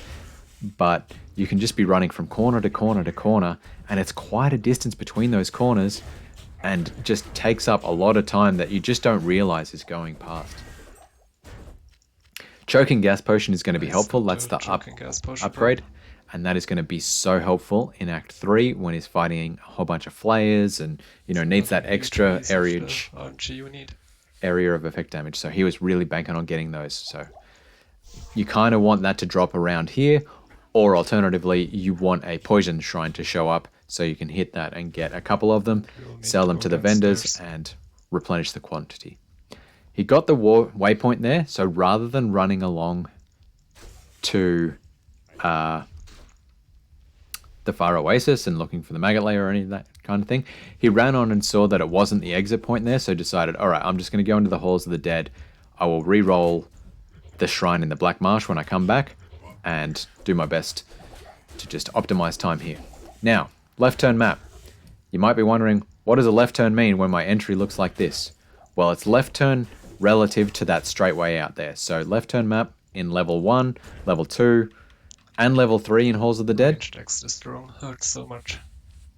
but you can just be running from corner to corner to corner, and it's quite a distance between those corners, and just takes up a lot of time that you just don't realize is going past. Choking Gas Potion is going to be helpful. That's the upgrade. And that is going to be so helpful in Act 3 when he's fighting a whole bunch of flayers and, you know, needs that extra area of effect damage. So he was really banking on getting those. So you kind of want that to drop around here, or alternatively, you want a Poison Shrine to show up so you can hit that and get a couple of them, sell them to the vendors, and replenish the quantity. He got the waypoint there, so rather than running along to the Far Oasis and looking for the Maggot Lair or any of that kind of thing, he ran on and saw that it wasn't the exit point there, so decided, alright, I'm just going to go into the Halls of the Dead. I will re-roll the Shrine in the Black Marsh when I come back and do my best to just optimize time here. Now, left turn map. You might be wondering, what does a left turn mean when my entry looks like this? Well, it's left turn relative to that straight way out there. So left turn map in level 1, level 2, and level 3 in Halls of the Dead. Hurts so much.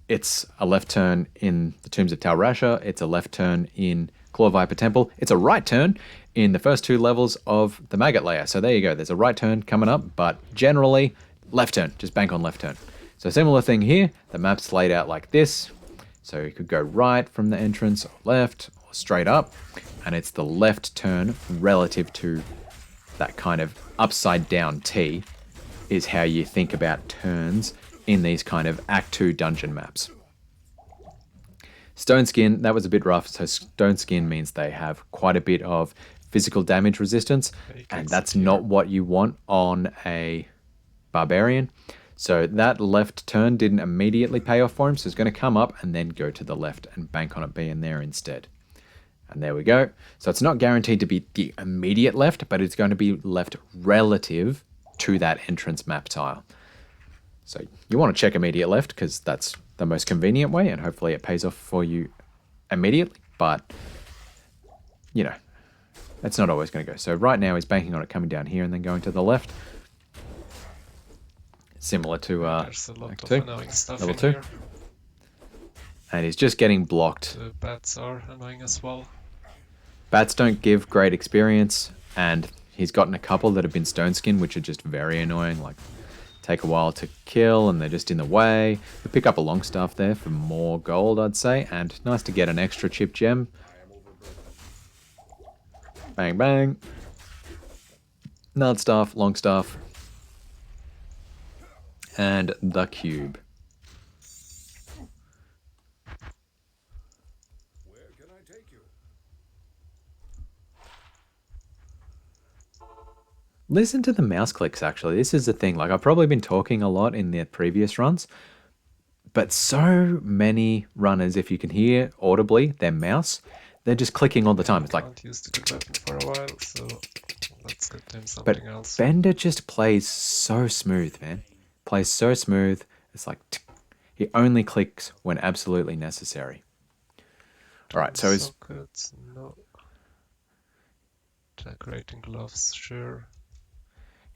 It's a left turn in the Tombs of Tal Rasha. It's a left turn in Claw Viper Temple. It's a right turn in the first 2 levels of the Maggot Lair. So there you go. There's a right turn coming up, but generally left turn. Just bank on left turn. So similar thing here. The map's laid out like this. So you could go right from the entrance, or left, or straight up. And it's the left turn relative to that kind of upside down T is how you think about turns in these kind of Act 2 dungeon maps. Stone Skin, that was a bit rough. So Stone Skin means they have quite a bit of physical damage resistance, and that's not what you want on a Barbarian. So that left turn didn't immediately pay off for him, so he's going to come up and then go to the left and bank on it being there instead. And there we go. So it's not guaranteed to be the immediate left, but it's going to be left relative to that entrance map tile. So you want to check immediate left because that's the most convenient way, and hopefully it pays off for you immediately, but you know, that's not always going to go. So right now he's banking on it coming down here and then going to the left. Similar to there's a lot of annoying stuff level in 2. Here. And he's just getting blocked. The bats are annoying as well. Bats don't give great experience, and he's gotten a couple that have been Stone Skin, which are just very annoying, like take a while to kill and they're just in the way. We pick up a long staff there for more gold, I'd say, and nice to get an extra chip gem. Bang, bang. Nard staff, long staff. And the cube. Where can I take you? Listen to the mouse clicks, actually. This is the thing. Like, I've probably been talking a lot in the previous runs, but so many runners, if you can hear audibly their mouse, they're just clicking all the time. It's like, Can't use the good weapon for a while, so let's get him but something else. Bender just plays so smooth, man. Plays so smooth. It's like, he only clicks when absolutely necessary. All right, so his Sockets, no. Decorating gloves, sure.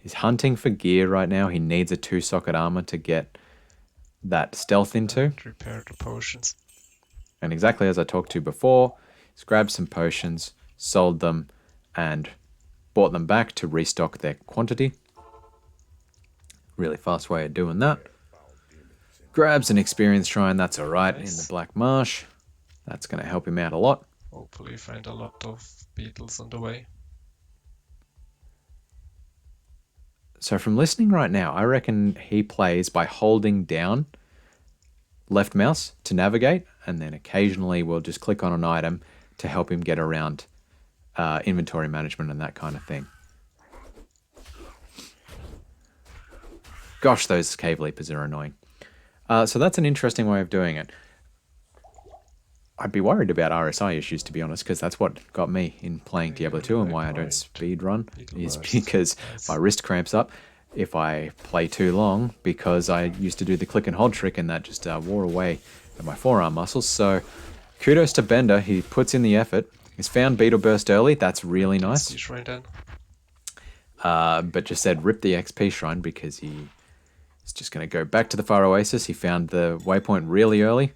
he's hunting for gear right now. He needs a 2-socket armor to get that stealth into. And repair the potions. And exactly as I talked to before, he's grabbed some potions, sold them, and bought them back to restock their quantity. Really fast way of doing that. Grabs an experience shrine, that's alright, in the Black Marsh. That's going to help him out a lot. Hopefully find a lot of beetles on the way. So from listening right now, I reckon he plays by holding down left mouse to navigate, and then occasionally we'll just click on an item to help him get around inventory management and that kind of thing. Gosh, those cave leapers are annoying. So that's an interesting way of doing it. I'd be worried about RSI issues, to be honest, because that's what got me in playing Diablo 2 and why I don't speedrun, is because my wrist cramps up if I play too long, because I used to do the click and hold trick and that just wore away at my forearm muscles. So kudos to Bender, he puts in the effort. He's found Beetle Burst early, that's really nice. Shrine then. But just said rip the XP shrine because he's just going to go back to the Far Oasis. He found the waypoint really early.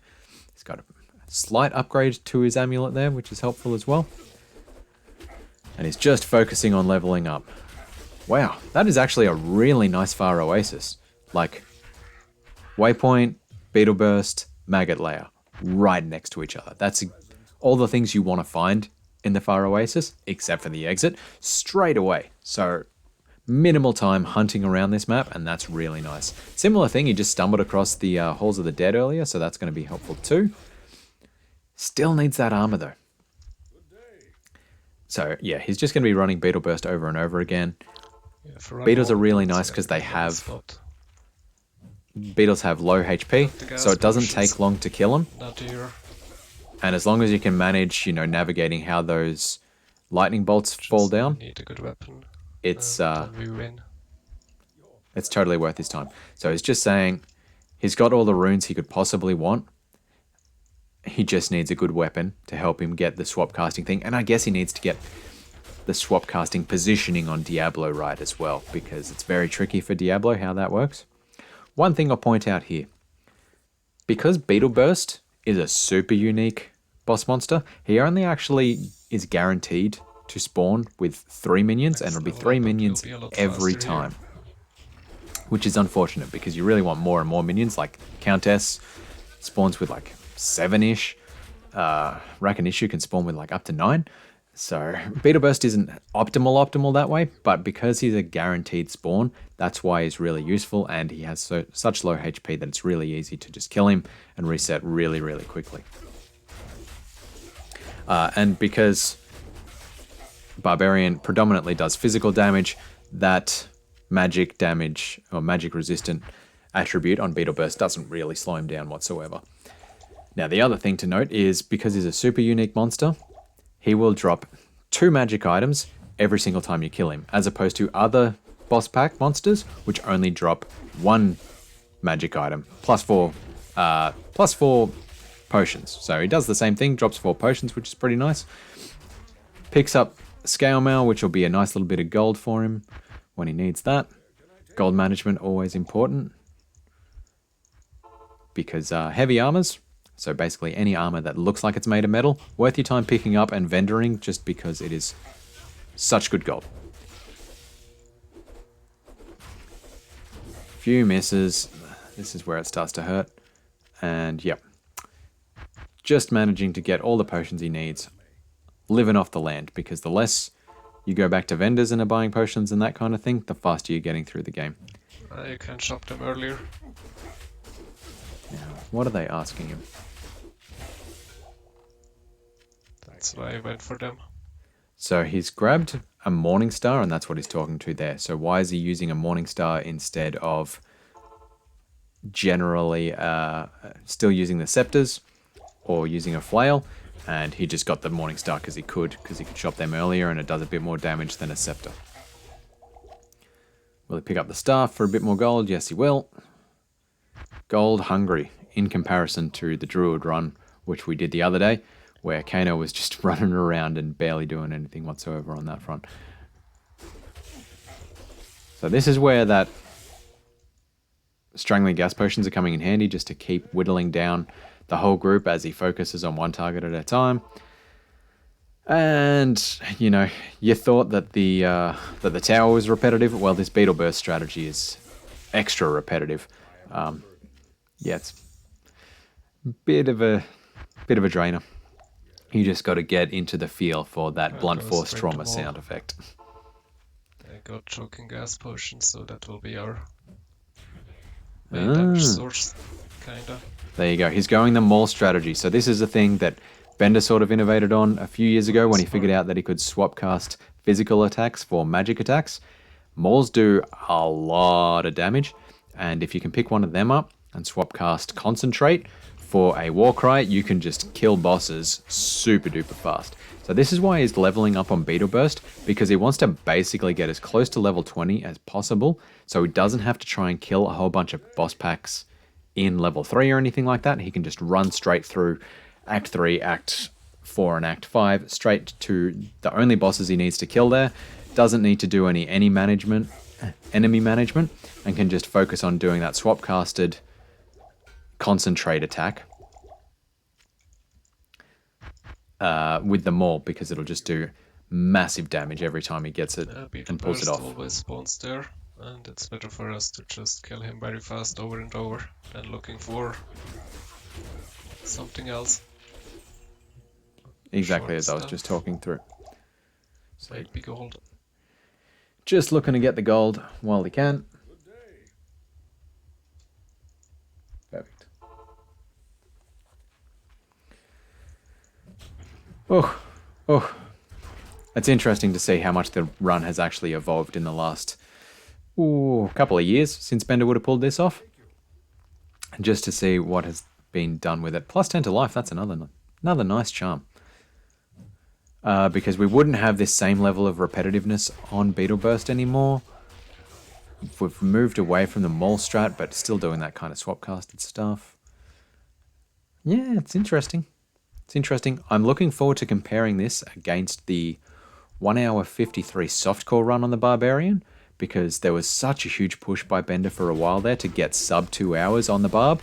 He's got a slight upgrade to his amulet there, which is helpful as well. And he's just focusing on leveling up. Wow, that is actually a really nice Far Oasis. Like, waypoint, beetle burst, maggot layer, right next to each other. That's all the things you want to find in the Far Oasis, except for the exit, straight away. So minimal time hunting around this map, and that's really nice. Similar thing, he just stumbled across the Halls of the Dead earlier, so that's going to be helpful too. Still needs that armor though. So yeah, he's just going to be running Beetle Burst over and over again. Yeah, beetles are really nice because they have... Beetles have low HP, so it doesn't take long to kill them. And as long as you can manage, navigating how those lightning bolts fall down, need a good weapon. It's we win. It's totally worth his time. So he's just saying he's got all the runes he could possibly want. He just needs a good weapon to help him get the swap casting thing. And I guess he needs to get the swap casting positioning on Diablo right as well, because it's very tricky for Diablo how that works. One thing I'll point out here. Because Beetle Burst is a super unique boss monster, he only actually is guaranteed to spawn with 3 minions, and it'll be 3 minions every time. Which is unfortunate, because you really want more and more minions, like Countess spawns with like 7-ish. Rakan'Ishu can spawn with like up to 9. So Beetle Burst isn't optimal that way, but because he's a guaranteed spawn, that's why he's really useful, and he has such low HP that it's really easy to just kill him and reset really, really quickly. And because Barbarian predominantly does physical damage, that magic damage or magic resistant attribute on Beetle Burst doesn't really slow him down whatsoever. Now the other thing to note is because he's a super unique monster, he will drop 2 magic items every single time you kill him, as opposed to other boss pack monsters, which only drop 1 magic item, plus 4 potions. So he does the same thing, drops 4 potions, which is pretty nice. Picks up Scale Mail, which will be a nice little bit of gold for him when he needs that. Gold management, always important. Because heavy armors, so basically any armor that looks like it's made of metal, worth your time picking up and vendoring just because it is such good gold. Few misses. This is where it starts to hurt. And yep. Just managing to get all the potions he needs. Living off the land, because the less you go back to vendors and are buying potions and that kind of thing, the faster you're getting through the game. You can shop them earlier. Now, what are they asking him? That's why I went for them. So he's grabbed a Morning Star, and that's what he's talking to there. So why is he using a Morning Star instead of generally still using the Scepters? or using a flail, and he just got the Morning Star because he could shop them earlier, and it does a bit more damage than a Scepter. Will he pick up the staff for a bit more gold? Yes, he will. Gold hungry in comparison to the Druid run, which we did the other day, where Kano was just running around and barely doing anything whatsoever on that front. So this is where that Strangling Gas Potions are coming in handy, just to keep whittling down the whole group as he focuses on one target at a time. And, you know, you thought that the tower was repetitive. Well, this Beetle Burst strategy is extra repetitive. Yeah, it's a bit of a drainer. You just got to get into the feel for that blunt force trauma sound effect. I got choking gas potions, so that will be our main damage source, kinda. There you go. He's going the maul strategy. So this is a thing that Bender sort of innovated on a few years ago when he figured out that he could swap cast physical attacks for magic attacks. Mauls do a lot of damage, and if you can pick one of them up and swap cast Concentrate for a Warcry, you can just kill bosses super duper fast. So this is why he's leveling up on Beetle Burst, because he wants to basically get as close to level 20 as possible, so he doesn't have to try and kill a whole bunch of boss packs in level 3 or anything like that. He can just run straight through Act 3, Act 4, and Act 5, straight to the only bosses he needs to kill there. Doesn't need to do any enemy management, and can just focus on doing that swap-casted Concentrate attack with the Maul, because it'll just do massive damage every time he gets it and pulls it off. Always spawns there, and it's better for us to just kill him very fast over and over than looking for something else. Exactly as I was just talking through. So it'd be gold. Just looking to get the gold while he can. Perfect. Oh. It's interesting to see how much the run has actually evolved in the last couple of years since Bender would have pulled this off. Just to see what has been done with it. Plus 10 to life, that's another nice charm. Because we wouldn't have this same level of repetitiveness on Beetle Burst anymore. We've moved away from the Maul strat, but still doing that kind of swap casted stuff. Yeah, it's interesting. It's interesting. I'm looking forward to comparing this against the 1 hour 53 softcore run on the Barbarian, because there was such a huge push by Bender for a while there to get sub 2 hours on the Barb.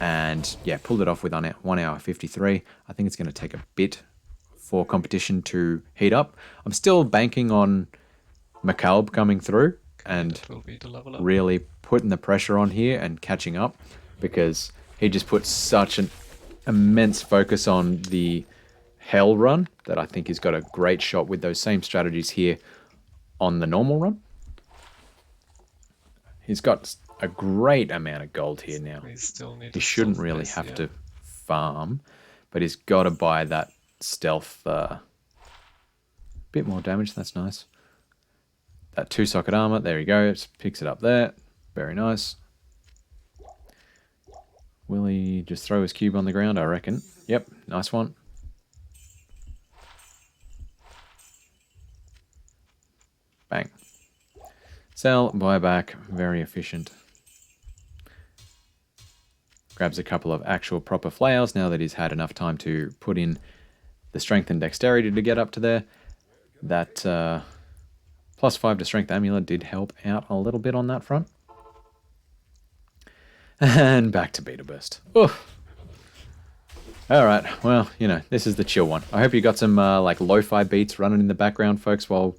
And yeah, pulled it off with 1 hour 53. I think it's going to take a bit for competition to heat up. I'm still banking on McCalb coming through and really putting the pressure on here and catching up, because he just put such an immense focus on the Hell run that I think he's got a great shot with those same strategies here on the normal run. He's got a great amount of gold here now. He shouldn't really have to farm, but he's got to buy that stealth bit more damage. That's nice. That 2-socket armor, there he goes, picks it up there. Very nice. Will he just throw his cube on the ground? I reckon. Yep, nice one. Bang. Sell, buy back, very efficient. Grabs a couple of actual proper flails now that he's had enough time to put in the strength and dexterity to get up to there. That +5 to strength amulet did help out a little bit on that front. And back to Beetle Burst. Oof. Alright, well, you know, this is the chill one. I hope you got some like lo-fi beats running in the background, folks, while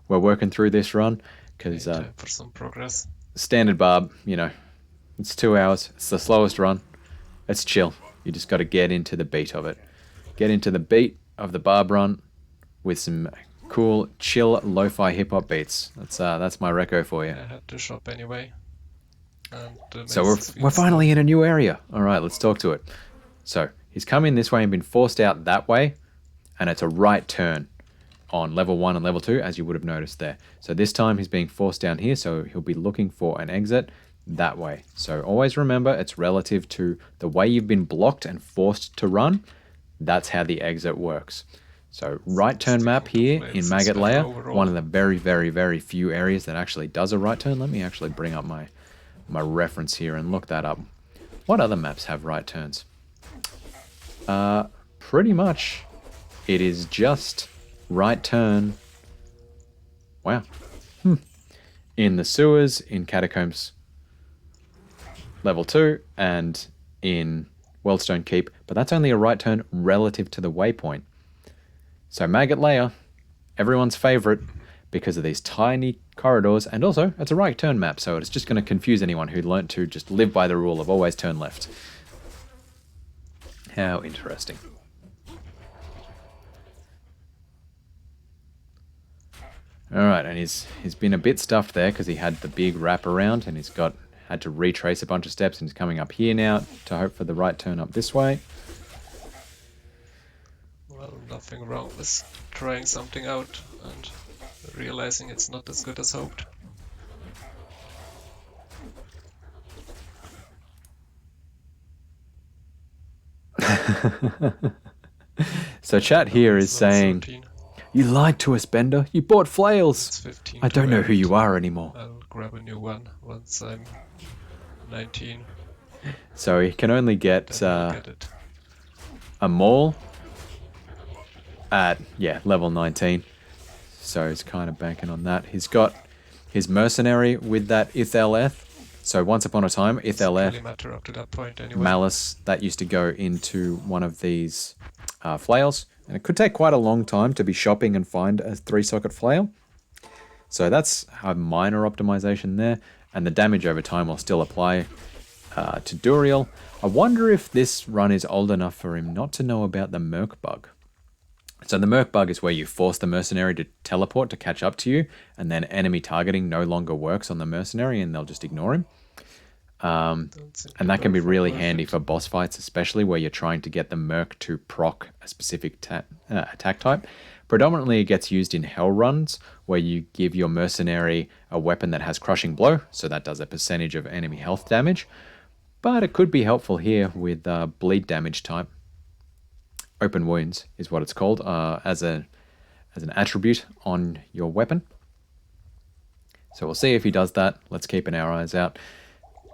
we're working through this run. Because for some progress. Standard Barb, you know, it's 2 hours. It's the slowest run. It's chill. You just got to get into the beat of it. Get into the beat of the Barb run with some cool, chill, lo-fi hip-hop beats. That's my reco for you. I had to shop anyway. And so we're finally in a new area. All right, let's talk to it. So he's come in this way and been forced out that way, and it's a right turn on level 1 and level 2, as you would have noticed there. So this time he's being forced down here, so he'll be looking for an exit. that way. So always remember, it's relative to the way you've been blocked and forced to run. That's how the exit works. So right turn map here in Maggot Layer, one of the very, very, very few areas that actually does a right turn. Let me actually bring up my reference here and look that up. What other maps have right turns? Pretty much it is just right turn. Wow. In the sewers, in Catacombs level 2, and in Wellstone Keep, but that's only a right turn relative to the waypoint. So Maggot Layer, everyone's favorite because of these tiny corridors, and also it's a right turn map, so it's just going to confuse anyone who learnt to just live by the rule of always turn left. How interesting. Alright, and he's been a bit stuffed there because he had the big wrap around and he's had to retrace a bunch of steps, and he's coming up here now to hope for the right turn up this way. Well, nothing wrong with trying something out and realizing it's not as good as hoped. So chat here is saying, 13. "You lied to us, Bender. You bought flails. It's 15 I don't know to who you end. are anymore." I'll grab a new one once I'm 19. So he can only get Then I'll get it. a maul at, level 19. So he's kind of banking on that. He's got his mercenary with that Itheleth. So once upon a time, Doesn't Itheleth, really matter up to that point anyway. Malice, that used to go into one of these flails. And it could take quite a long time to be shopping and find a 3-socket flail. So that's a minor optimization there. And the damage over time will still apply to Duriel. I wonder if this run is old enough for him not to know about the Merc bug. So the Merc bug is where you force the mercenary to teleport to catch up to you, and then enemy targeting no longer works on the mercenary and they'll just ignore him. And that can be really handy for boss fights, especially where you're trying to get the Merc to proc a specific attack type. Predominantly it gets used in hell runs, where you give your mercenary a weapon that has crushing blow, so that does a percentage of enemy health damage. But it could be helpful here with bleed damage type. Open wounds is what it's called, as an attribute on your weapon. So we'll see if he does that. Let's keep our eyes out.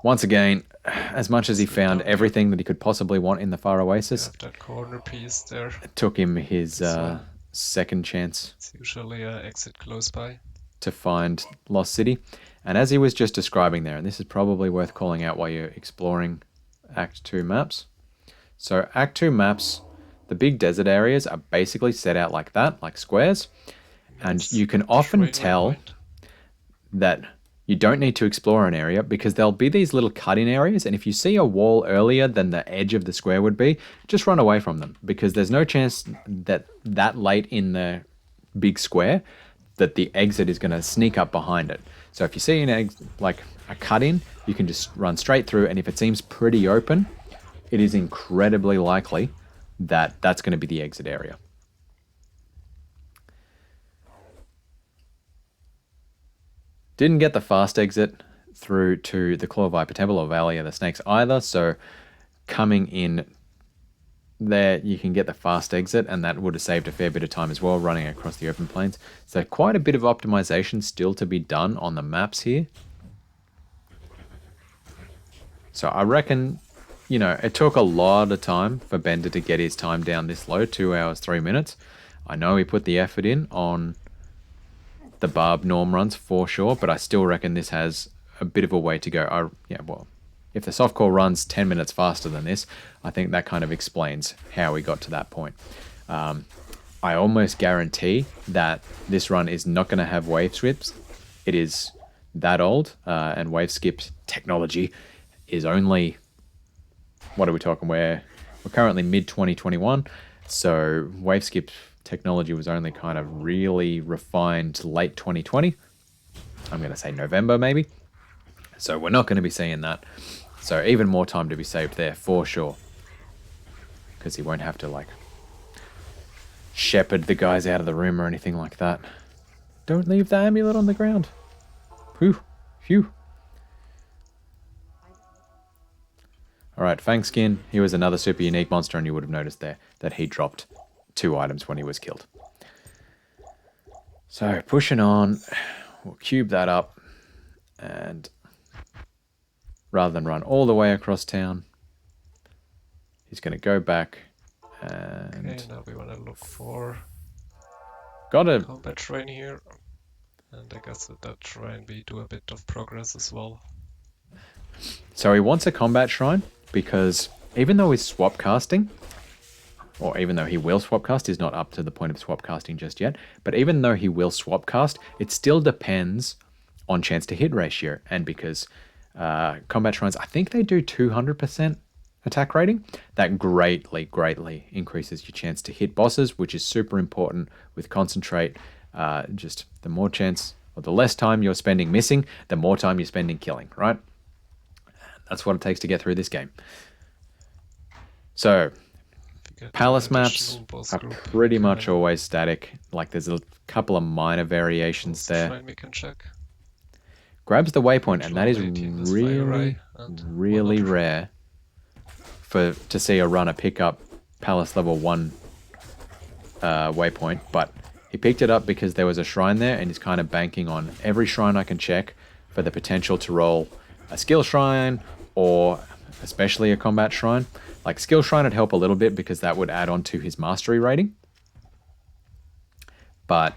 Once again, as much as he found everything that he could possibly want in the Far Oasis, that corner piece there. it took him his second chance. It's usually an exit close by. To find Lost City. And as he was just describing there, and this is probably worth calling out while you're exploring Act 2 maps. So Act 2 maps, the big desert areas are basically set out like that, like squares. And you can often tell that you don't need to explore an area because there'll be these little cut-in areas, and if you see a wall earlier than the edge of the square would be, just run away from them, because there's no chance that late in the big square that the exit is going to sneak up behind it. So if you see like a cut-in, you can just run straight through, and if it seems pretty open, it is incredibly likely that that's going to be the exit area. Didn't get the fast exit through to the Claw Viper Temple or Valley of the Snakes either, so coming in there you can get the fast exit, and that would have saved a fair bit of time as well running across the open plains. So quite a bit of optimization still to be done on the maps here. So I reckon, it took a lot of time for Bender to get his time down this low, 2 hours, 3 minutes. I know he put the effort in on the Barb norm runs for sure, but I still reckon this has a bit of a way to go. If the softcore runs 10 minutes faster than this, I think that kind of explains how we got to that point. I almost guarantee that this run is not going to have wave skips. It is that old, and wave skip technology is only, what are we talking? We're currently mid-2021, so wave skip technology was only kind of really refined late 2020. I'm going to say November maybe. So we're not going to be seeing that. So even more time to be saved there for sure. Because he won't have to shepherd the guys out of the room or anything like that. Don't leave the amulet on the ground. Phew. All right, Fangskin, he was another super unique monster, and you would have noticed there that he dropped 2 items when he was killed. So, pushing on, we'll cube that up, and rather than run all the way across town, he's going to go back and... Okay, now we want to look for got a... combat shrine here. And I guess with that shrine we do a bit of progress as well. So he wants a combat shrine because even though he's swap casting, or even though he will swap cast, he's not up to the point of swap casting just yet, but even though he will swap cast, it still depends on chance to hit ratio. And because combat shrines, I think they do 200% attack rating, that greatly increases your chance to hit bosses, which is super important with concentrate. Just the more chance, or the less time you're spending missing, the more time you're spending killing, right? That's what it takes to get through this game. So, palace maps are pretty much always static. Like there's a couple of minor variations there. We can check. Grabs the waypoint, and that is really rare to see a runner pick up palace level 1 waypoint, but he picked it up because there was a shrine there, and he's kind of banking on every shrine I can check for the potential to roll a skill shrine, or especially a combat shrine. Like skill shrine would help a little bit because that would add on to his mastery rating. But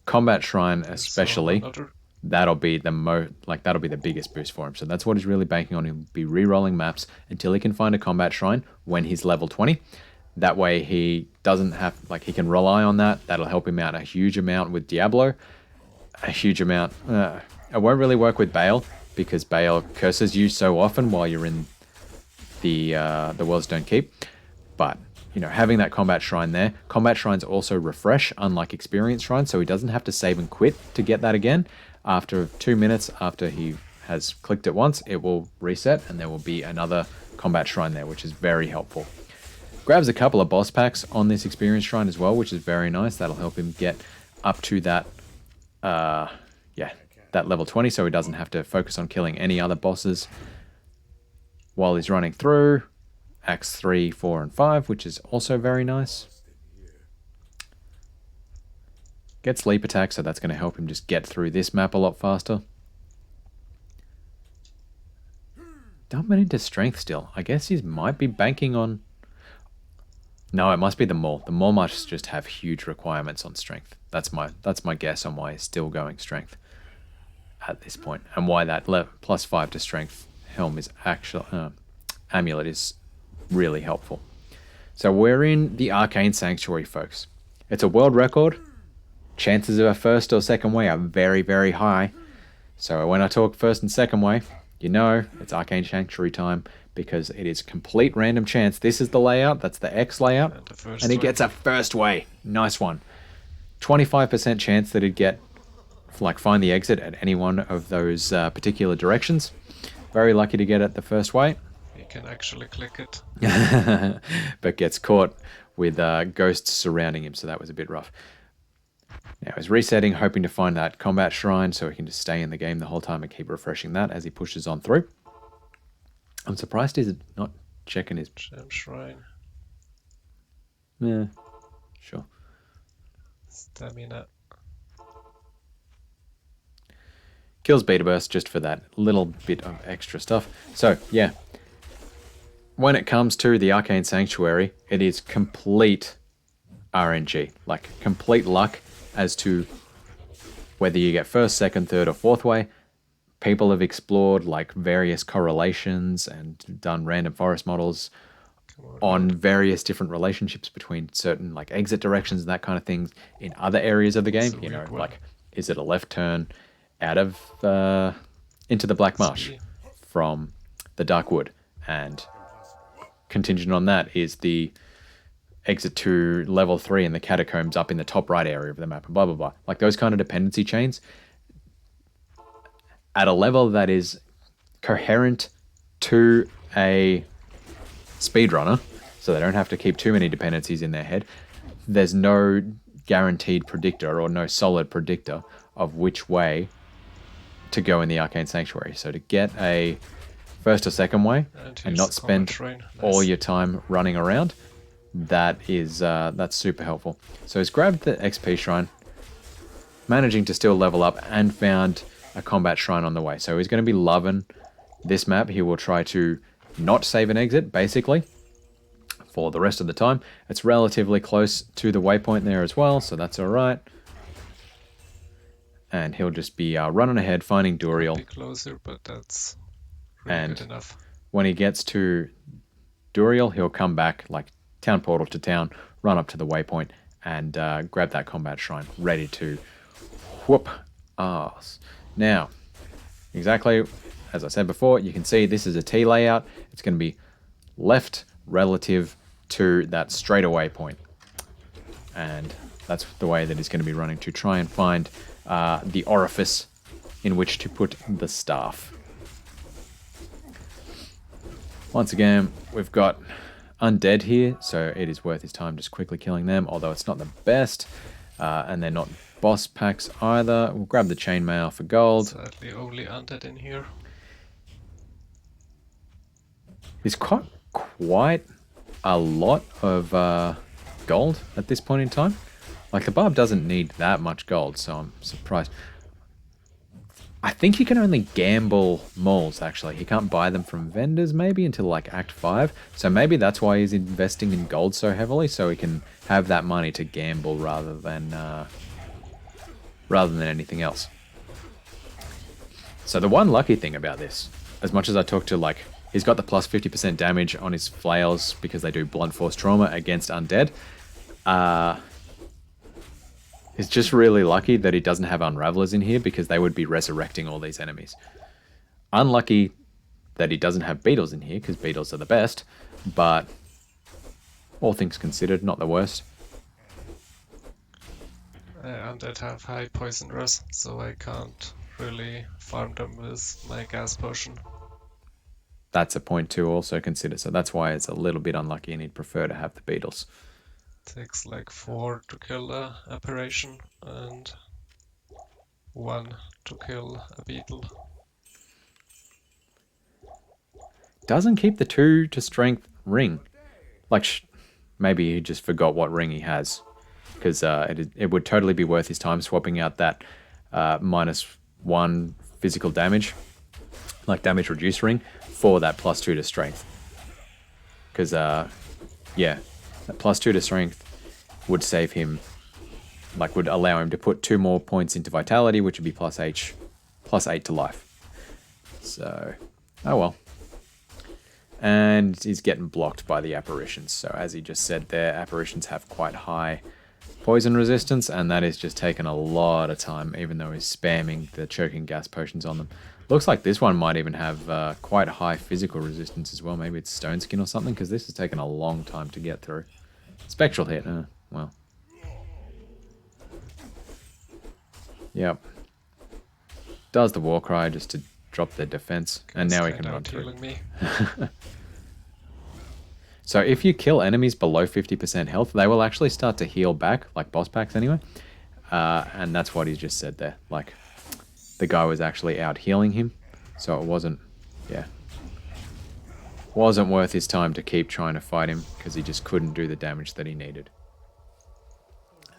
combat shrine especially, that'll be that'll be the biggest boost for him. So that's what he's really banking on. He'll be re-rolling maps until he can find a combat shrine when he's level 20. That way he doesn't have, he can rely on that. That'll help him out a huge amount with Diablo. A huge amount. It won't really work with Bale because Bale curses you so often while you're in the Worlds Don't Keep. But, having that combat shrine there. Combat shrines also refresh, unlike experience shrines, so he doesn't have to save and quit to get that again. After 2 minutes, after he has clicked it once, it will reset and there will be another combat shrine there, which is very helpful. Grabs a couple of boss packs on this experience shrine as well, which is very nice. That'll help him get up to that, that level 20, so he doesn't have to focus on killing any other bosses while he's running through. Acts 3, 4, and 5, which is also very nice. Gets leap attack, so that's going to help him just get through this map a lot faster. Dumping into strength still. I guess he might be banking on... No, it must be the Maul. The Maul must just have huge requirements on strength. That's my guess on why he's still going strength at this point, and why that +5 to strength helm is amulet is really helpful. So we're in the Arcane Sanctuary, folks. It's a world record. Chances of a first or second way are very, very high. So when I talk first and second way, it's Arcane Sanctuary time, because it is complete random chance. This is the layout. That's the X layout. And he gets a first way. Nice one. 25% chance that he'd get, find the exit at any one of those particular directions. Very lucky to get it the first way. He can actually click it. But gets caught with ghosts surrounding him, so that was a bit rough. Now he's resetting, hoping to find that combat shrine so he can just stay in the game the whole time and keep refreshing that as he pushes on through. I'm surprised he's not checking his... Gem shrine. Yeah, sure. Stamina. Kills Beta Burst just for that little bit of extra stuff. So, yeah. When it comes to the Arcane Sanctuary, it is complete RNG. Complete luck as to whether you get first, second, third, or fourth way. People have explored various correlations and done random forest models on various different relationships between certain exit directions and that kind of thing in other areas of the game. Is it a left turn out of into the Black Marsh from the Dark Wood, and contingent on that is the exit to level 3 in the Catacombs up in the top right area of the map, and blah blah blah. Those kind of dependency chains at a level that is coherent to a speedrunner, so they don't have to keep too many dependencies in their head. There's no guaranteed predictor or no solid predictor of which way to go in the Arcane Sanctuary. So to get a first or second way And and here's not the spend combat shrine. all Nice. your time running around, that's super helpful. So he's grabbed the XP shrine, managing to still level up, and found a combat shrine on the way. So he's going to be loving this map. He will try to not save and exit, basically, for the rest of the time. It's relatively close to the waypoint there as well, so that's all right. And he'll just be running ahead, finding Duriel. Be closer, but that's really And good enough. when he gets to Duriel, he'll come back, like town portal to town, run up to the waypoint, and grab that combat shrine, ready to whoop ass. Now, exactly as I said before, you can see this is a T layout. It's going to be left relative to that straightaway point. And that's the way that he's going to be running to try and find the orifice in which to put the staff. Once again, we've got undead here, so it is worth his time just quickly killing them, although it's not the best, and they're not boss packs either. We'll grab the chainmail for gold. Sadly, only undead in here. There's quite a lot of gold at this point in time. Like, the barb doesn't need that much gold, so I'm surprised. I think he can only gamble moles, actually. He can't buy them from vendors, maybe, until, like, Act 5. So maybe that's why he's investing in gold so heavily, so he can have that money to gamble rather than anything else. So the one lucky thing about this, as much as I talk to, like, he's got the plus 50% damage on his flails because they do blunt force trauma against undead. He's just really lucky that he doesn't have Unravelers in here because they would be resurrecting all these enemies. Unlucky that he doesn't have Beetles in here because Beetles are the best, but all things considered, not the worst. Undead have high poison res, so I can't really farm them with my gas potion. That's a point to also consider, so that's why it's a little bit unlucky and he'd prefer to have the Beetles. Takes like 4 to kill the apparition and 1 to kill a beetle. Doesn't keep the 2 to strength ring. Like, maybe he just forgot what ring he has. Because it would totally be worth his time swapping out that -1 physical damage, like damage reduce ring, for that +2 to strength. Because, yeah, that +2 to strength would save him, like, would allow him to put 2 more points into vitality, which would be +8 to life. So, oh well. And he's getting blocked by the apparitions. So as he just said there, apparitions have quite high poison resistance, and that is just taking a lot of time, even though he's spamming the choking gas potions on them. Looks like this one might even have quite high physical resistance as well. Maybe it's stone skin or something, because this has taken a long time to get through. Spectral hit, well. Yep. Does the war cry just to drop their defense, and now he can run through. Me. So if you kill enemies below 50% health, they will actually start to heal back, like boss packs anyway. And that's what he just said there. Like, the guy was actually out healing him, so it wasn't worth his time to keep trying to fight him, because he just couldn't do the damage that he needed.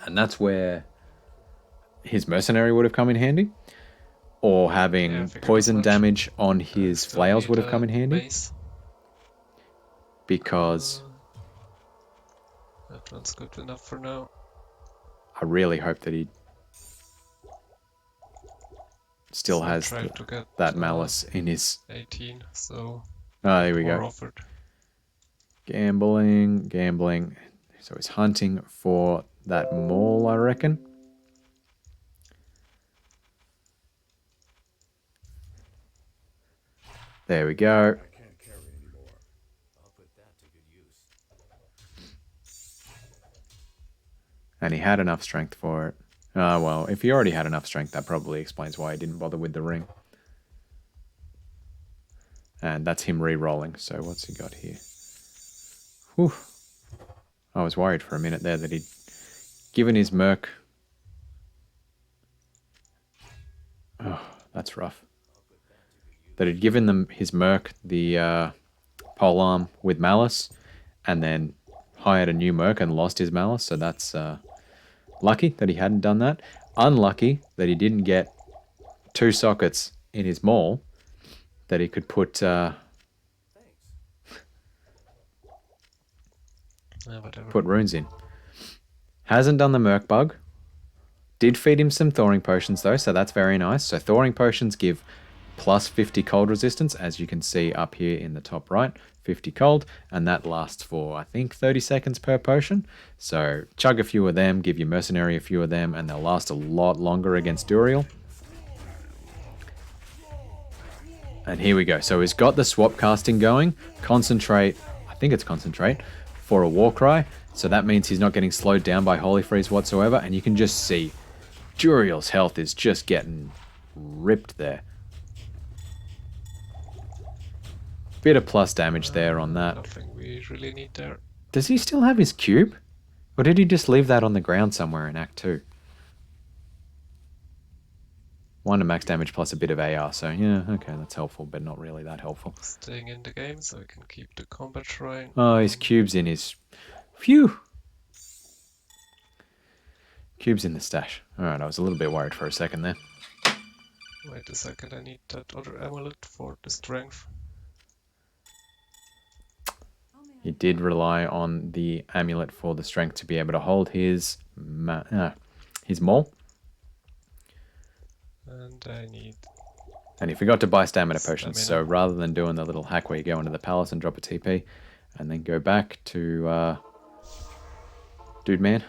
And that's where his mercenary would have come in handy, or having poison damage on his flails would have come in handy. Base. Because that one's good enough for now. I really hope that he still So has to get, that malice in his... 18, so... Oh, there we go. Offered. Gambling. So he's hunting for that mall, I reckon. There we go. And he had enough strength for it. Oh, well, if he already had enough strength, that probably explains why he didn't bother with the ring. And that's him re-rolling. So what's he got here? Whew. I was worried for a minute there that he'd given his merc... Oh, that's rough. that had given them his merc, the polearm with malice, and then hired a new merc and lost his malice. So that's lucky that he hadn't done that. Unlucky that he didn't get 2 sockets in his maul that he could put put runes in. Hasn't done the merc bug. Did feed him some thawing potions though, so that's very nice. So thawing potions give plus 50 cold resistance, as you can see up here in the top right. 50 cold, and that lasts for, I think, 30 seconds per potion. So chug a few of them, give your mercenary a few of them, and they'll last a lot longer against Duriel. And here we go. So he's got the swap casting going. Concentrate, I think it's concentrate, for a Warcry. So that means he's not getting slowed down by Holy Freeze whatsoever. And you can just see Duriel's health is just getting ripped there. Bit of plus damage there on that. Nothing we really need there. Does he still have his cube? Or did he just leave that on the ground somewhere in Act 2? 1 to max damage plus a bit of AR, so yeah, okay, that's helpful, but not really that helpful. Staying in the game so we can keep the combat shrine. Oh, his cube's in his... Phew! Cube's in the stash. Alright, I was a little bit worried for a second there. Wait a second, I need that other amulet for the strength. He did rely on the amulet for the strength to be able to hold his maul. And I need... And he forgot to buy stamina potions, so rather than doing the little hack where you go into the palace and drop a TP, and then go back to Dude Man,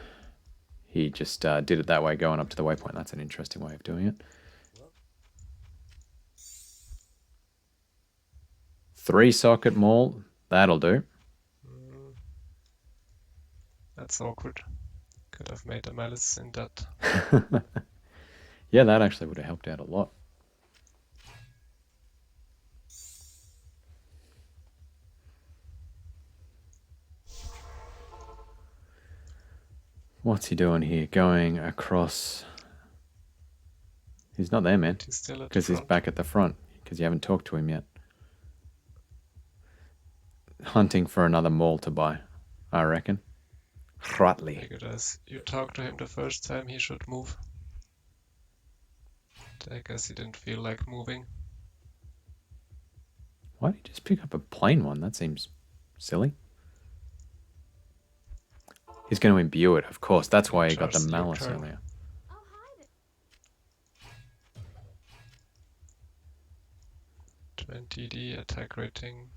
he just did it that way, going up to the waypoint. That's an interesting way of doing it. 3 socket maul, that'll do. That's awkward. Could have made a malice in that. Yeah, that actually would have helped out a lot. What's he doing here? Going across... He's not there, man. He's still at the Because he's front. back at the front. Because you haven't talked to him yet. Hunting for another maul to buy, I reckon. Rightly. Figured as you talked to him the first time, he should move. I guess he didn't feel like moving. Why did he just pick up a plain one? That seems silly. He's going to imbue it, of course. That's why he got the Charge the malice turn. earlier. 20D attack rating,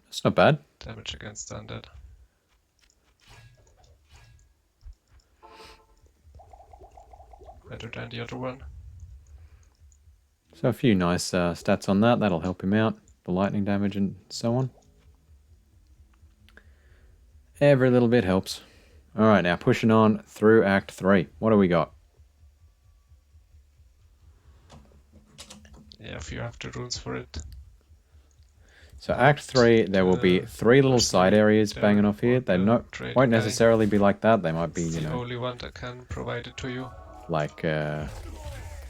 That's not bad. damage against undead. Better than the other one. So a few nice stats on that. That'll help him out. The lightning damage and so on. Every little bit helps. Alright, now pushing on through Act 3. What do we got? Yeah, if you have the runes for it. So Act 3, there will be 3 little side areas banging off here. They won't necessarily be like that. They might be, It's you the know, only one that can provide it to you. like,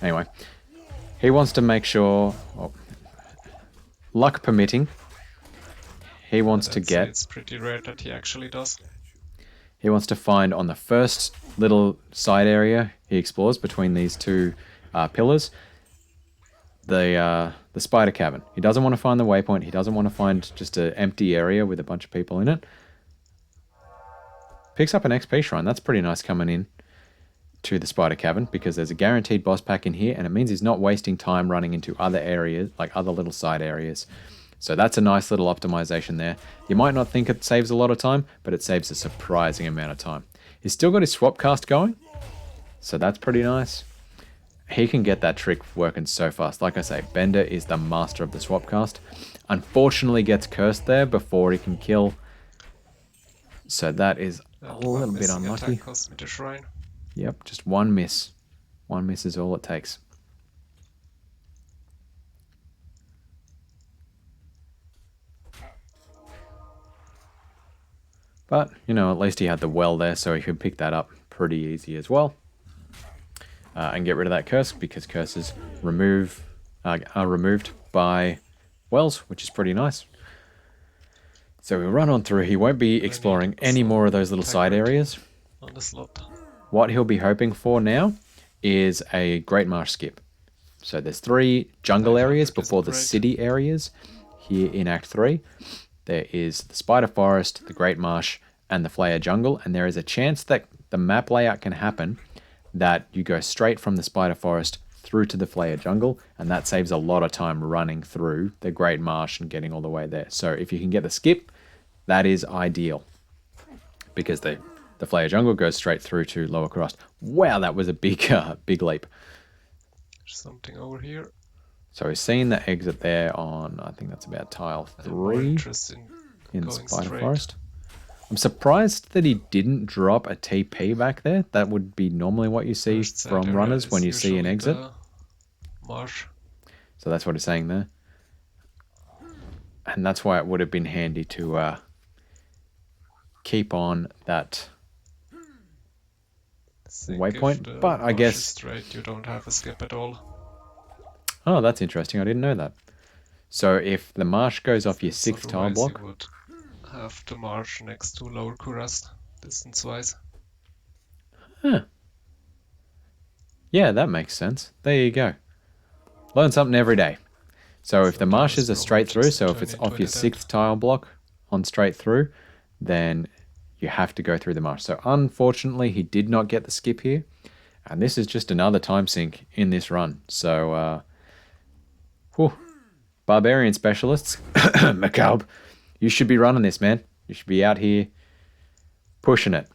anyway. He wants to make sure, well, luck permitting, he wants to get, It's pretty rare that he actually does. he wants to find on the first little side area he explores between these 2 pillars, the spider cavern. He doesn't want to find the waypoint. He doesn't want to find just an empty area with a bunch of people in it. Picks up an XP shrine. That's pretty nice coming in to the spider cavern because there's a guaranteed boss pack in here, and it means he's not wasting time running into other areas, like other little side areas. So that's a nice little optimization there. You might not think it saves a lot of time, but it saves a surprising amount of time. He's still got his swap cast going, so that's pretty nice. He can get that trick working so fast. Like I say, Bender is the master of the swap cast. Unfortunately gets cursed there before he can kill. So that is a little bit unlucky. Attack cost me the shrine. Yep, just 1 miss. 1 miss is all it takes. But, you know, at least he had the well there, so he could pick that up pretty easy as well. And get rid of that curse, because curses are removed by wells, which is pretty nice. So we'll run on through. He won't be exploring any more of those little side areas. On the slot. What he'll be hoping for now is a Great Marsh skip. So there's 3 jungle areas before the city areas here in Act 3. There is the Spider Forest, the Great Marsh, and the Flayer Jungle, and there is a chance that the map layout can happen that you go straight from the Spider Forest through to the Flayer Jungle, and that saves a lot of time running through the Great Marsh and getting all the way there. So if you can get the skip, that is ideal, because the Flayer Jungle goes straight through to Lower Crust. Wow, that was a big leap. There's something over here. So we've seen the exit there on, I think that's about tile 3 in Spider Forest. I'm surprised that he didn't drop a TP back there. That would be normally what you see from runners when you see an exit. Marsh. So that's what it's saying there. And that's why it would have been handy to keep on that waypoint. But I guess straight, you don't have a skip at all. Oh, that's interesting. I didn't know that. So if the marsh goes off your 6th tile block, you would have the marsh next to Lower Kurast, distance-wise. Huh. Yeah, that makes sense. There you go. Learn something every day. So if the marshes are straight through, so if it's off your 6th tile block on straight through, then you have to go through the marsh. So unfortunately, he did not get the skip here. And this is just another time sink in this run. So, Barbarian specialists, Macabre, you should be running this, man. You should be out here pushing it.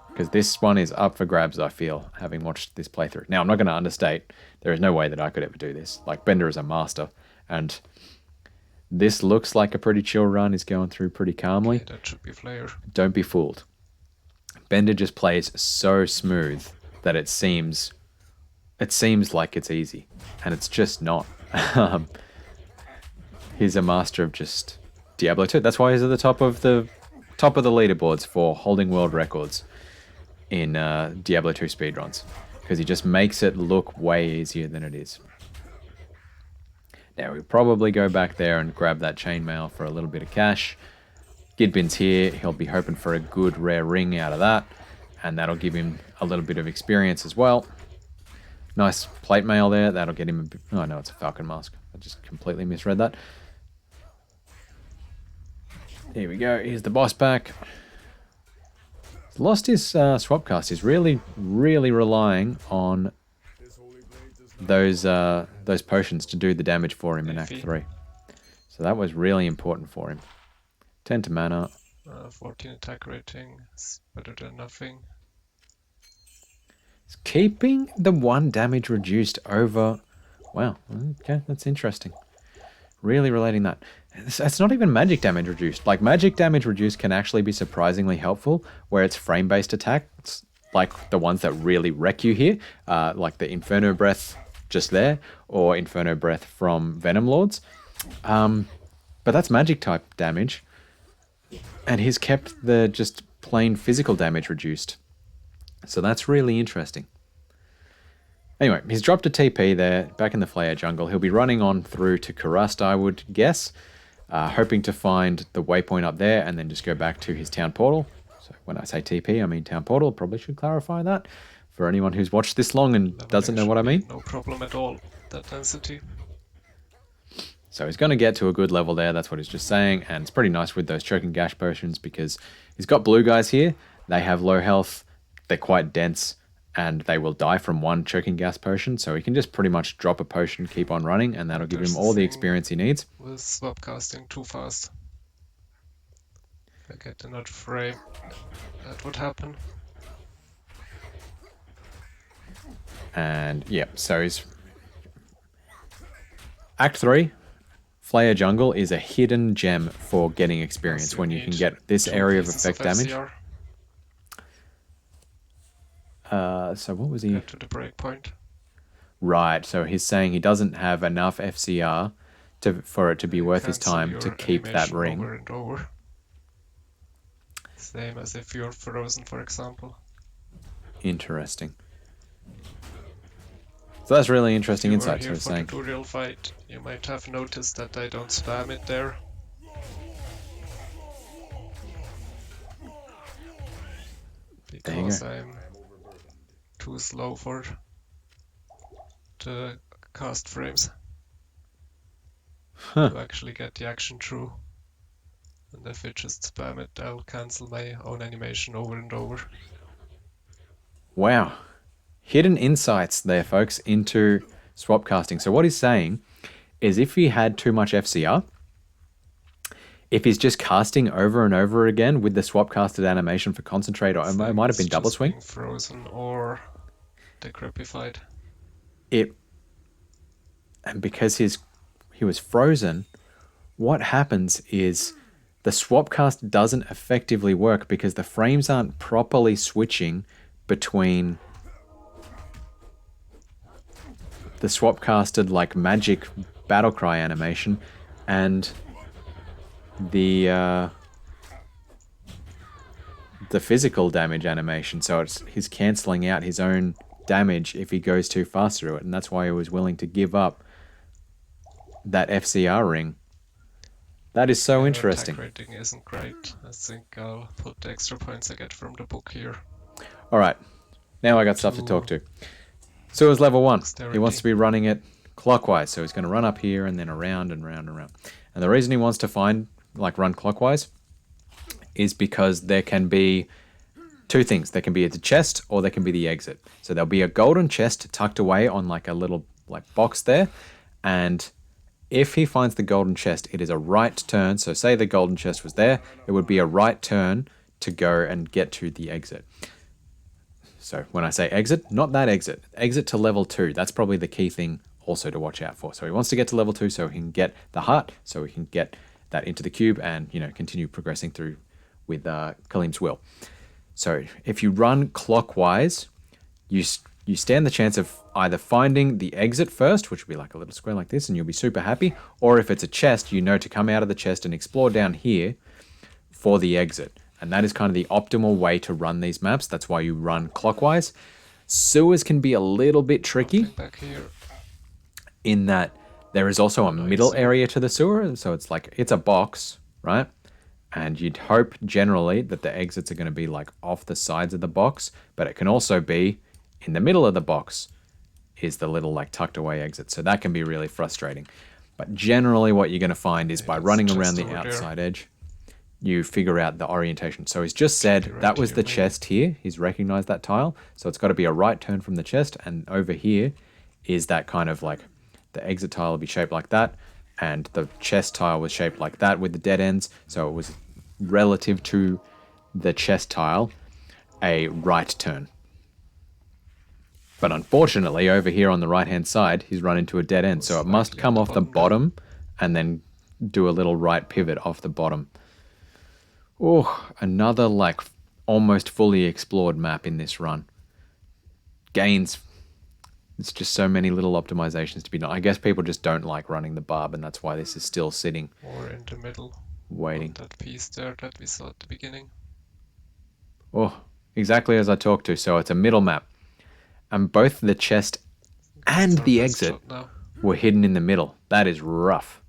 Because this one is up for grabs, I feel, having watched this playthrough. Now, I'm not going to understate. There is no way that I could ever do this. Like, Bender is a master. And this looks like a pretty chill run. He's going through pretty calmly. Okay, that should be Flayer. Don't be fooled. Bender just plays so smooth that it seems like it's easy. And it's just not. He's a master of just Diablo 2. That's why he's at the top of the leaderboards for holding world records in Diablo 2 speedruns, because he just makes it look way easier than it is. Now we'll probably go back there and grab that chainmail for a little bit of cash. Gidbin's here. He'll be hoping for a good rare ring out of that, and that'll give him a little bit of experience as well. Nice plate mail there. That'll get him a bit... Oh, no, it's a Falcon Mask. I just completely misread that. Here we go. Here's the boss back. He's lost his swap cast. He's really, really relying on those potions to do the damage for him in Act 3. So that was really important for him. 10 to mana. 14 attack rating. It's better than nothing. It's keeping the 1 damage reduced over... Wow, okay, that's interesting. Really relating that. It's not even magic damage reduced. Like, magic damage reduced can actually be surprisingly helpful where it's frame-based attacks, like the ones that really wreck you here, like the Inferno Breath just there, or Inferno Breath from Venom Lords. But that's magic type damage, and he's kept the just plain physical damage reduced. So that's really interesting. Anyway, he's dropped a TP there, back in the Flayer Jungle. He'll be running on through to Kurast, I would guess, hoping to find the waypoint up there and then just go back to his town portal. So when I say TP, I mean town portal. Probably should clarify that for anyone who's watched this long and doesn't know what I mean. No problem at all, that density. So he's going to get to a good level there, that's what he's just saying, and it's pretty nice with those choking gash potions because he's got blue guys here. They have low health, they're quite dense, and they will die from 1 choking gas potion, so he can just pretty much drop a potion, keep on running, and that'll give him all the experience he needs. With swap casting too fast. If I get another frame, that would happen. And yeah, so he's... Act 3, Flayer Jungle is a hidden gem for getting experience when you can get this area of effect damage. So what was he? Get to the breakpoint. Right, so he's saying he doesn't have enough FCR for it to be worth his time to keep that ring. Over and over. Same as if you're frozen, for example. Interesting. So that's really If interesting you were insight. So here it's for the saying, tutorial fight, you might have noticed that I don't spam it there. there you Because go. I'm too slow for the cast frames Huh. to actually get the action through. And if I just spam it, I'll cancel my own animation over and over. Wow. Hidden insights there, folks, into swap casting. So what he's saying is if he had too much FCR, if he's just casting over and over again with the swap casted animation for concentrate, or it might have been double swing. Being frozen or decrepified. And because he was frozen, what happens is the swap cast doesn't effectively work because the frames aren't properly switching between the swap casted like magic battle cry animation and the physical damage animation. So he's cancelling out his own damage if he goes too fast through it, and that's why he was willing to give up that FCR ring. That is so interesting. Attack rating isn't great. I think I'll put the extra points I get from the book here. All right, now I got stuff to talk to. So it was level 1. He wants to be running it clockwise, so he's going to run up here and then around and round and round. And the reason he wants to run clockwise is because there can be two things. There can be the chest or there can be the exit. So there'll be a golden chest tucked away on like a little box there, and if he finds the golden chest, it is a right turn. So say the golden chest was there, it would be a right turn to go and get to the exit. So when I say exit, not that exit. Exit to level 2. That's probably the key thing also to watch out for. So he wants to get to level 2 so he can get the heart, so he can get that into the cube and, continue progressing through with Kalim's will. So if you run clockwise, you stand the chance of either finding the exit first, which would be like a little square like this, and you'll be super happy, or if it's a chest, to come out of the chest and explore down here for the exit. And that is kind of the optimal way to run these maps. That's why you run clockwise. Sewers can be a little bit tricky Back here. in that there is also a middle area to the sewer. So it's a box, right? And you'd hope generally that the exits are going to be like off the sides of the box, but it can also be in the middle of the box is the little tucked away exit. So that can be really frustrating. But generally what you're going to find is by running around the outside edge, you figure out the orientation. So he's just said that was the chest here. He's recognized that tile. So it's got to be a right turn from the chest. And over here is that kind of the exit tile will be shaped like that. And the chest tile was shaped like that with the dead ends. So it was relative to the chest tile, a right turn. But unfortunately, over here on the right-hand side, he's run into a dead end. So it must come off the bottom and then do a little right pivot off the bottom. Oh, another almost fully explored map in this run. Gains. It's just so many little optimizations to be done. I guess people just don't like running the barb, and that's why this is still sitting. Or in the middle. Waiting. That piece there that we saw at the beginning. Oh, exactly as I talked to. So it's a middle map. And both the chest and the exit were hidden in the middle. That is rough.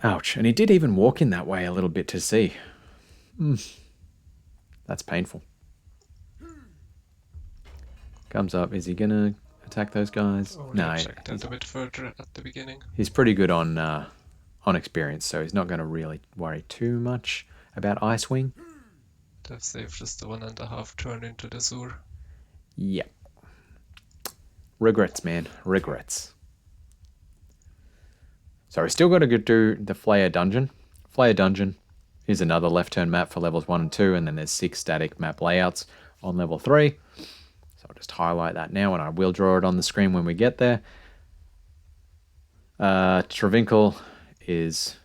Ouch. And he did even walk in that way a little bit to see. That's painful. Comes up. Is he going to attack those guys? No. Check that a bit further at the beginning. He's pretty good on experience, so he's not going to really worry too much about Icewing. That saved just the 1.5 turn into the sewer. Yep. Regrets, man. Regrets. So we still got to do the Flayer Dungeon. Flayer Dungeon is another left turn map for levels 1 and 2, and then there's 6 static map layouts on level 3. So I'll just highlight that now, and I will draw it on the screen when we get there. Travinkel is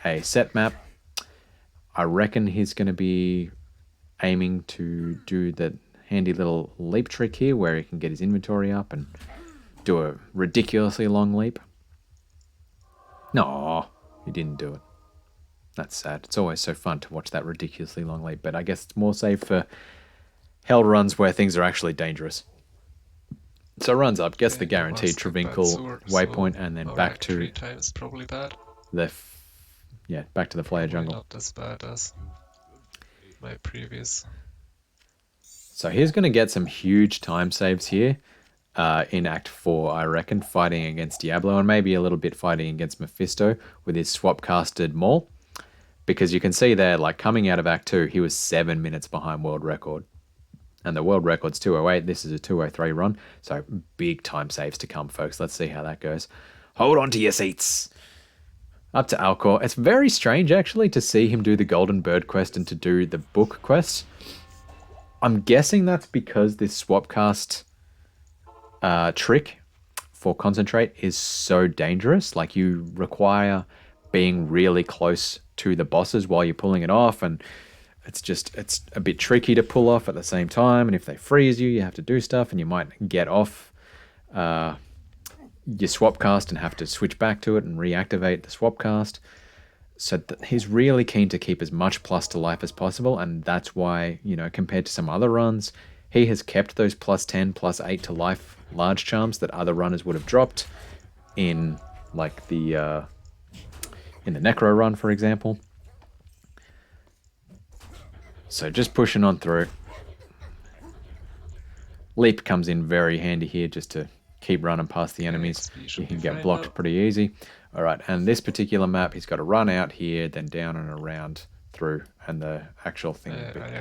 a set map. I reckon he's going to be aiming to do the handy little leap trick here where he can get his inventory up and do a ridiculously long leap. No, he didn't do it. That's sad. It's always so fun to watch that ridiculously long leap, but I guess it's more safe for hell runs where things are actually dangerous. So runs up, gets the guaranteed Travinkle waypoint, and then back to 3 times probably bad. Back to the Flare jungle. Not as bad as my previous. So he's going to get some huge time saves here in Act 4, I reckon, fighting against Diablo, and maybe a little bit fighting against Mephisto with his swap-casted Maul. Because you can see there, like, coming out of Act 2, he was 7 minutes behind world record. And the world record's 2:08. This is a 2:03 run. So big time saves to come, folks. Let's see how that goes. Hold on to your seats. Up to Alcor. It's very strange, actually, to see him do the Golden Bird quest and to do the book quest. I'm guessing that's because this swapcast trick for Concentrate is so dangerous. Like, you require being really close to the bosses while you're pulling it off, and it's a bit tricky to pull off at the same time, and if they freeze you, you have to do stuff, and you might get off your swapcast and have to switch back to it and reactivate the swapcast. So he's really keen to keep as much plus to life as possible, and that's why, you know, compared to some other runs, he has kept those plus 10, plus 8 to life large charms that other runners would have dropped in, like, the Necro run, for example. So just pushing on through. Leap comes in very handy here just to keep running past the enemies. You can get blocked pretty easy. All right, and this particular map, he's got to run out here, then down and around through, and the actual thing.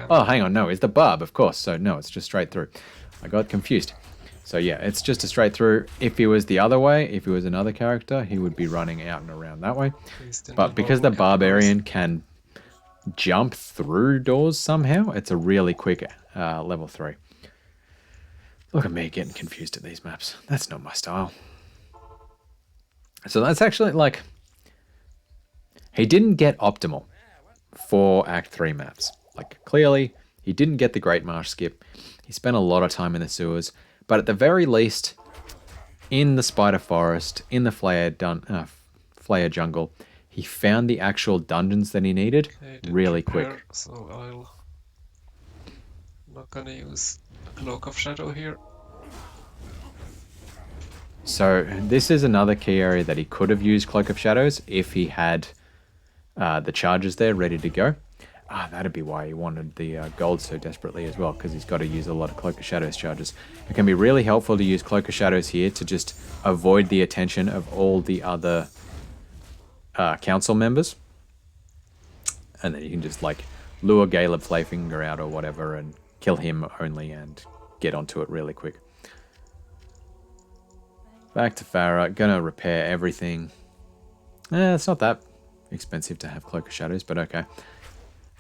Oh, hang on, no, it's the barb, of course. So no, it's just straight through. I got confused. So yeah, it's just a straight through. If he was the other way, if he was another character, he would be running out and around that way. But because the Barbarian can jump through doors somehow, it's a really quick level 3. Look at me getting confused at these maps. That's not my style. So that's actually, like, he didn't get optimal for Act 3 maps. Like, clearly, he didn't get the Great Marsh skip. He spent a lot of time in the sewers. But at the very least, in the Spider Forest, in the Flare Jungle, he found the actual dungeons that he needed really quick. So I'm not gonna use Cloak of Shadow here. So this is another key area that he could have used Cloak of Shadows if he had the charges there ready to go. That'd be why he wanted the gold so desperately as well, because he's got to use a lot of Cloak of Shadows charges. It can be really helpful to use Cloak of Shadows here to just avoid the attention of all the other council members. And then you can just, like, lure Caleb Flayfinger out or whatever and kill him only and get onto it really quick. Back to Farah, gonna repair everything. It's not that expensive to have Cloak of Shadows, but okay.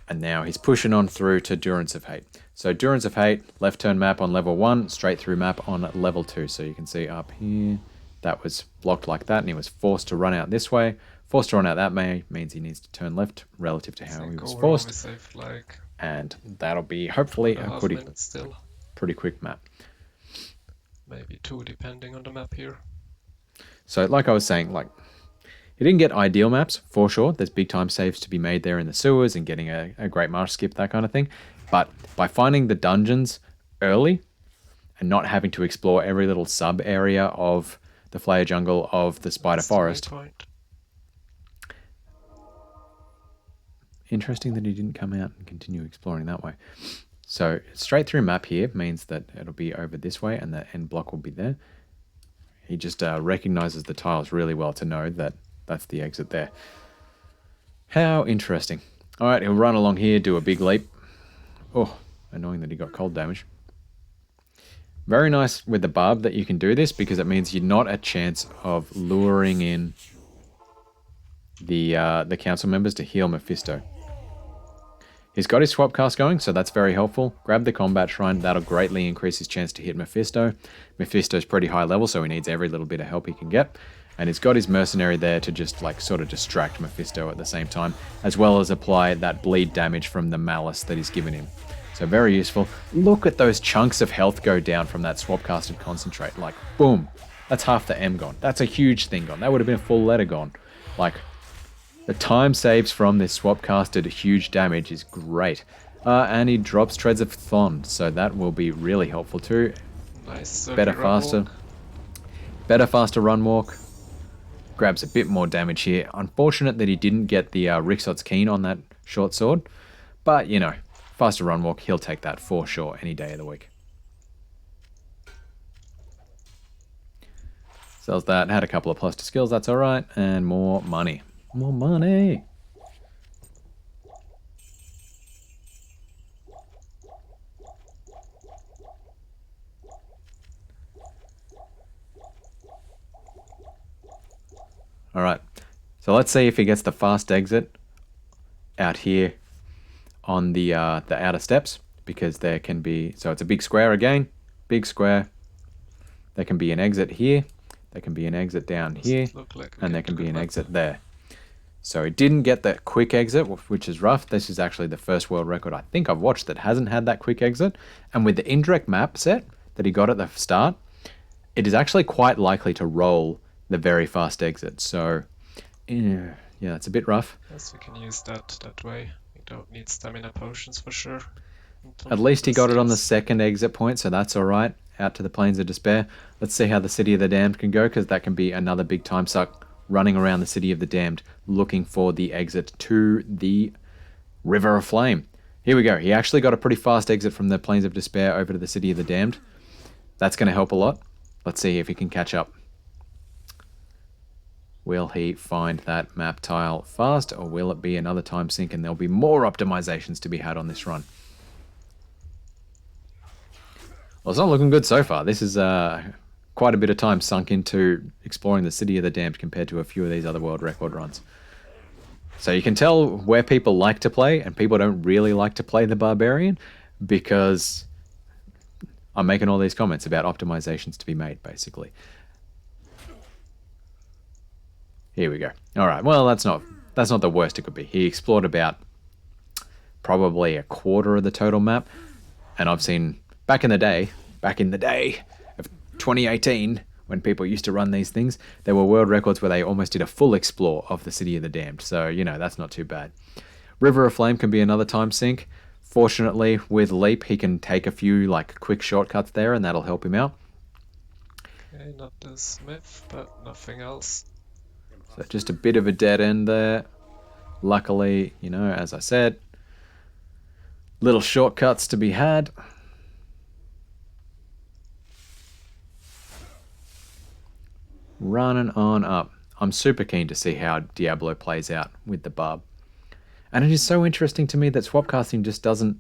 And now he's pushing on through to Durance of Hate. So Durance of Hate, left turn map on level 1, straight through map on level 2. So you can see up here, that was blocked like that, and he was forced to run out this way. Forced to run out that way means he needs to turn left relative to how he was forced. And that'll be hopefully a pretty quick map. Maybe 2 depending on the map here. So like I was saying, like, he didn't get ideal maps, for sure. There's big time saves to be made there in the sewers and getting a Great Marsh skip, that kind of thing. But by finding the dungeons early and not having to explore every little sub area of the Flare Jungle of the Spider Forest. Interesting that he didn't come out and continue exploring that way. So straight through map here means that it'll be over this way and the end block will be there. He just recognizes the tiles really well to know that that's the exit there. How interesting. All right, he'll run along here, do a big leap. Oh, annoying that he got cold damage. Very nice with the barb that you can do this, because it means you're not at chance of luring in the council members to heal Mephisto. He's got his swap cast going, so that's very helpful. Grab the combat shrine, that'll greatly increase his chance to hit Mephisto. Mephisto's pretty high level, so he needs every little bit of help he can get. And he's got his mercenary there to just, like, sort of distract Mephisto at the same time, as well as apply that bleed damage from the malice that he's given him. So very useful. Look at those chunks of health go down from that swap-casted concentrate. Like, boom. That's half the M gone. That's a huge thing gone. That would have been a full letter gone. Like, The time saves from this swap casted huge damage is great. And he drops Treads of Thon, so that will be really helpful too. Nice. Better, faster. Better, faster run walk. Grabs a bit more damage here. Unfortunate that he didn't get the Rixot's Keen on that short sword. But, you know, faster run walk, he'll take that for sure any day of the week. Sells that, had a couple of plus to skills, that's alright. And more money. More money! Alright, so let's see if he gets the fast exit out here on the outer steps, because there can be, so it's a big square again, big square. There can be an exit here, there can be an exit down here, and there can be an exit there. So he didn't get that quick exit, which is rough. This is actually the first world record I think I've watched that hasn't had that quick exit. And with the indirect map set that he got at the start, it is actually quite likely to roll the very fast exit. So, yeah, it's a bit rough. Yes, we can use that way. We don't need stamina potions for sure. At least he got it on the second exit point, so that's alright. Out to the Plains of Despair. Let's see how the City of the Damned can go, because that can be another big time suck running around the City of the Damned, looking for the exit to the River of Flame. Here we go. He actually got a pretty fast exit from the Plains of Despair over to the City of the Damned. That's going to help a lot. Let's see if he can catch up. Will he find that map tile fast, or will it be another time sink and there'll be more optimizations to be had on this run? Well, it's not looking good so far. This is quite a bit of time sunk into exploring the City of the Damned compared to a few of these other world record runs. So you can tell where people like to play and people don't really like to play the Barbarian, because I'm making all these comments about optimizations to be made, basically. Here we go. All right. Well, that's not the worst it could be. He explored about probably a quarter of the total map, and I've seen back in the day of 2018, when people used to run these things, there were world records where they almost did a full explore of the City of the Damned. So, you know, that's not too bad. River of Flame can be another time sink. Fortunately, with Leap, he can take a few like quick shortcuts there, and that'll help him out. Okay, not the Smith, but nothing else. So just a bit of a dead end there. Luckily, you know, as I said, little shortcuts to be had. Running on up. I'm super keen to see how Diablo plays out with the Barb. And it is so interesting to me that swap casting just doesn't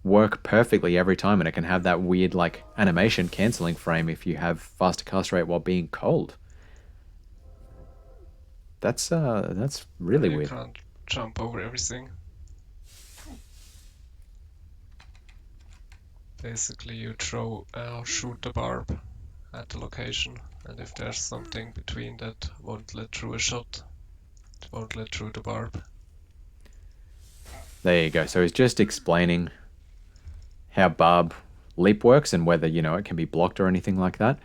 work perfectly every time, and it can have that weird like animation cancelling frame if you have faster cast rate while being cold. That's really weird. You can't jump over everything. Basically, you shoot the barb at the location, and if there's something between that won't let through a shot, it won't let through the barb. There you go. So he's just explaining how Barb Leap works and whether, you know, it can be blocked or anything like that.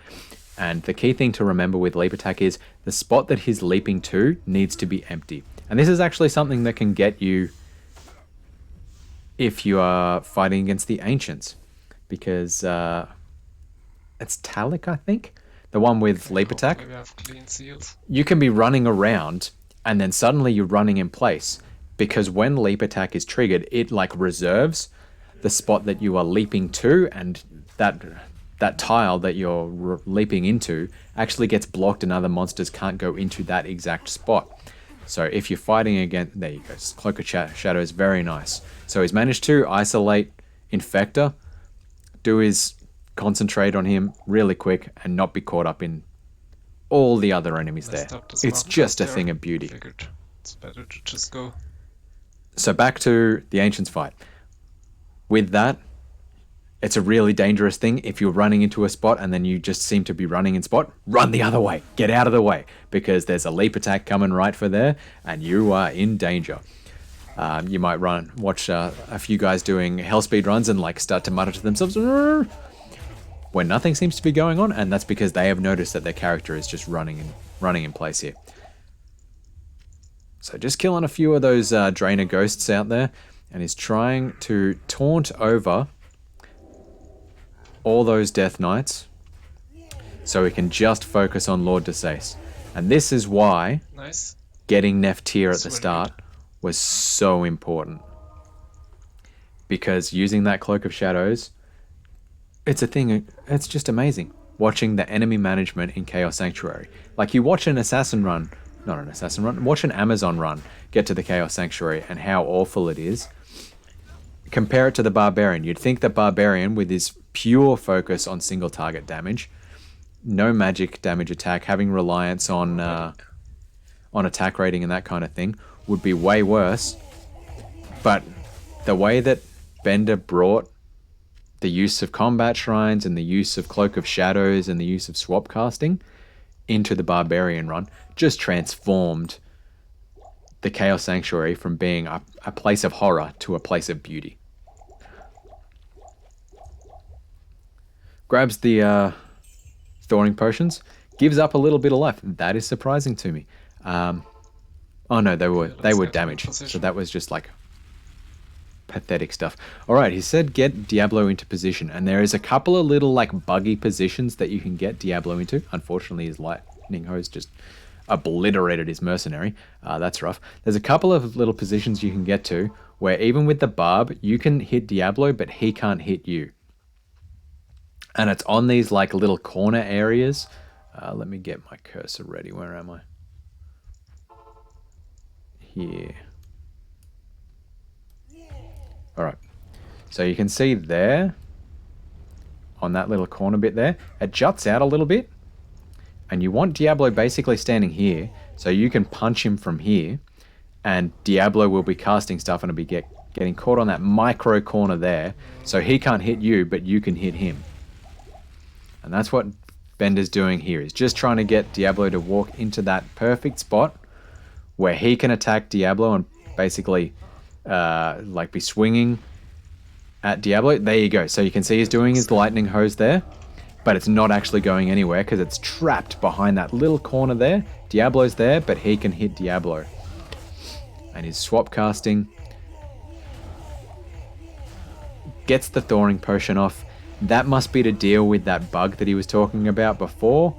And the key thing to remember with Leap Attack is the spot that he's leaping to needs to be empty. And this is actually something that can get you if you are fighting against the Ancients. Because it's Talik, I think? The one with Leap Attack. We have clean seals. You can be running around and then suddenly you're running in place. Because when Leap Attack is triggered, it like reserves the spot that you are leaping to, and that tile that you're leaping into actually gets blocked and other monsters can't go into that exact spot. So if you're fighting against... There you go. Cloak of Shadow is very nice. So he's managed to isolate Infector, do his concentrate on him really quick, and not be caught up in all the other enemies there. It's just a thing of beauty. Figured it's better to just go. So back to the Ancients fight. With that, it's a really dangerous thing if you're running into a spot and then you just seem to be running in spot. Run the other way. Get out of the way, because there's a Leap Attack coming right for there and you are in danger. You might watch a few guys doing hell speed runs and like start to mutter to themselves when nothing seems to be going on, and that's because they have noticed that their character is just running in place here. So just killing a few of those Drainer ghosts out there, and he's trying to taunt over all those Death Knights so he can just focus on Lord Desace. And this is why Nice. getting Neftir at the That's start was so important. Because using that Cloak of Shadows, it's a thing, it's just amazing. Watching the enemy management in Chaos Sanctuary. Like you watch an assassin run, not an assassin run, watch an Amazon run get to the Chaos Sanctuary and how awful it is. Compare it to the Barbarian. You'd think that Barbarian, with his pure focus on single target damage, no magic damage attack, having reliance on attack rating and that kind of thing, would be way worse. But the way that Bender brought the use of combat shrines and the use of Cloak of Shadows and the use of swap casting into the Barbarian run just transformed the Chaos Sanctuary from being a place of horror to a place of beauty. Grabs the Thorning Potions, gives up a little bit of life. That is surprising to me. Oh no, they were damaged, so that was just like pathetic stuff. Alright, he said get Diablo into position, and there is a couple of little like buggy positions that you can get Diablo into. Unfortunately, his lightning hose just obliterated his mercenary. That's rough. There's a couple of little positions you can get to where even with the barb, you can hit Diablo, but he can't hit you. And it's on these like little corner areas. Let me get my cursor ready. Where am I? Here. Alright. So you can see there, on that little corner bit there, it juts out a little bit. And you want Diablo basically standing here, so you can punch him from here, and Diablo will be casting stuff and it'll be getting caught on that micro corner there, so he can't hit you, but you can hit him. And that's what Bender's doing here. He's just trying to get Diablo to walk into that perfect spot where he can attack Diablo and basically like be swinging at Diablo. There you go. So you can see he's doing his lightning hose there, but it's not actually going anywhere because it's trapped behind that little corner there. Diablo's there, but he can hit Diablo. And his swap casting gets the Thorning Potion off. That must be to deal with that bug that he was talking about before,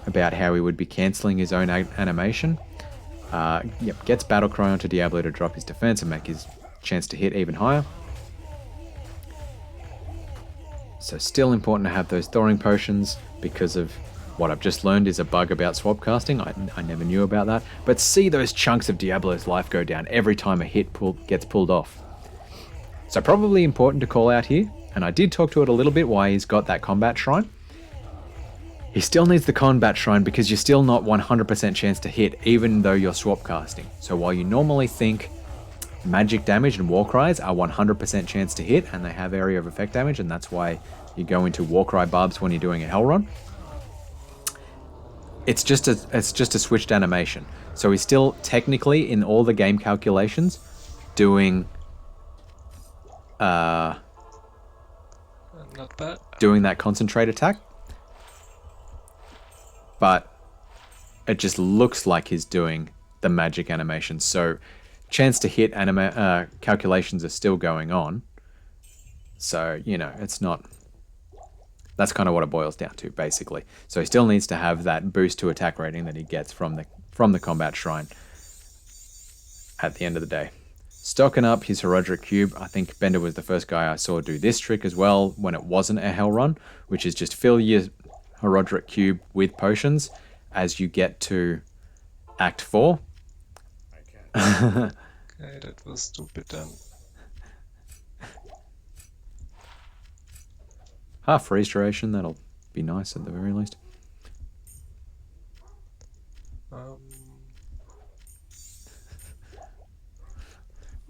about how he would be cancelling his own animation. Yep, gets Battle Cry onto Diablo to drop his defense and make his chance to hit even higher. So still important to have those Thorning Potions because of what I've just learned is a bug about swap casting. I never knew about that. But see those chunks of Diablo's life go down every time a hit gets pulled off. So probably important to call out here, and I did talk to it a little bit why he's got that combat shrine. He still needs the combat shrine because you're still not 100% chance to hit even though you're swap casting. So while you normally think magic damage and war cries are 100% chance to hit and they have area of effect damage, and that's why you go into war cry barbs when you're doing a hell run, it's just a switched animation. So he's still technically in all the game calculations doing not bad. Doing that concentrate attack, but it just looks like he's doing the magic animation. So chance to hit calculations are still going on. So, you know, it's not... That's kind of what it boils down to, basically. So he still needs to have that boost to attack rating that he gets from the combat shrine at the end of the day. Stocking up his Herodric Cube. I think Bender was the first guy I saw do this trick as well when it wasn't a hell run, which is just fill your Herodric Cube with potions as you get to Act 4. Okay, that was stupid then. Half freeze duration, that'll be nice at the very least.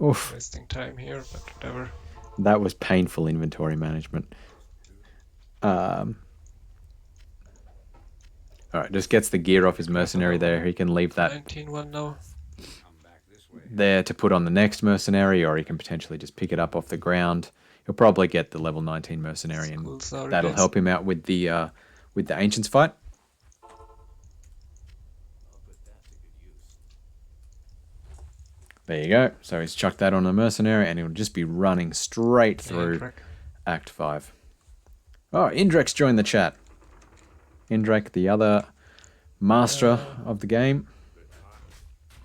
Oof. Wasting time here, but whatever. That was painful inventory management. Alright, just gets the gear off his mercenary there. He can leave that 19-1 now. there to put on the next mercenary, or he can potentially just pick it up off the ground. He'll probably get the level 19 mercenary, and that'll help him out with the Ancients fight. There you go. So he's chucked that on a mercenary, and he'll just be running straight through Indrek. Act 5. Oh, Indrek's joined the chat. Indrek, the other master of the game.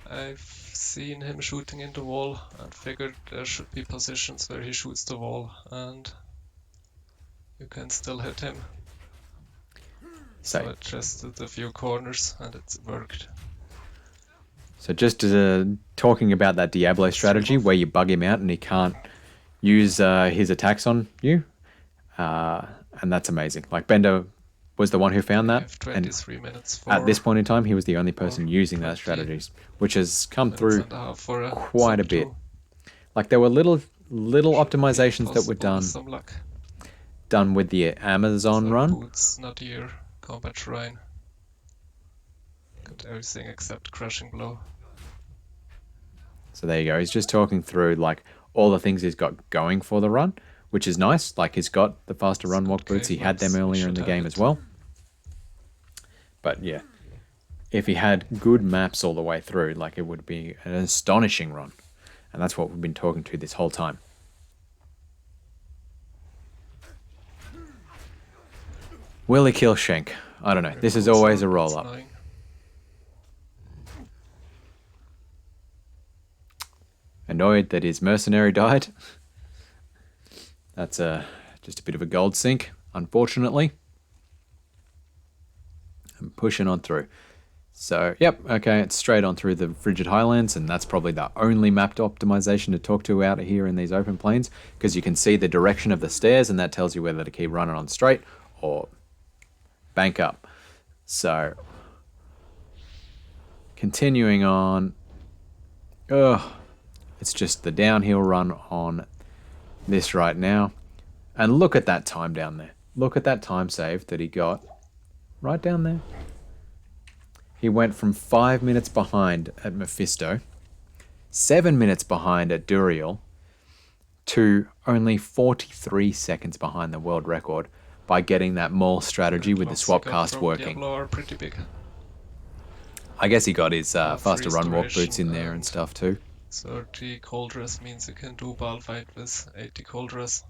I've seen him shooting in the wall and figured there should be positions where he shoots the wall and you can still hit him. So I tested a few corners and it worked. So just talking about that Diablo strategy where you bug him out and he can't use his attacks on you, and that's amazing. Like Bender was the one who found that, I have 23 minutes for at this point in time he was the only person using that strategy, which has come through quite a bit. Like there were little optimizations that were done with the Amazon run. Boots, not here. Combat terrain. Got everything except crushing blow. So there you go. He's just talking through like all the things he's got going for the run, which is nice. Like he's got the faster run walk boots. He had them earlier in the game as well. But yeah, if he had good maps all the way through, like it would be an astonishing run. And that's what we've been talking to this whole time. Will he kill Shenk? I don't know. This is always a roll-up. Annoyed that his mercenary died. That's just a bit of a gold sink, unfortunately. I'm pushing on through. So, yep, okay, it's straight on through the Frigid Highlands, and that's probably the only mapped optimization to talk to out here in these open plains, because you can see the direction of the stairs, and that tells you whether to keep running on straight or bank up. So, continuing on. It's just the downhill run on this right now. And look at that time down there. Look at that time save that he got right down there. He went from 5 minutes behind at Mephisto, 7 minutes behind at Duriel, to only 43 seconds behind the world record by getting that mole strategy with the swap cast working. Diablo are pretty big. I guess he got his faster run walk boots in there and stuff too. 30 cold rest means you can do ball fight with 80 cold rest,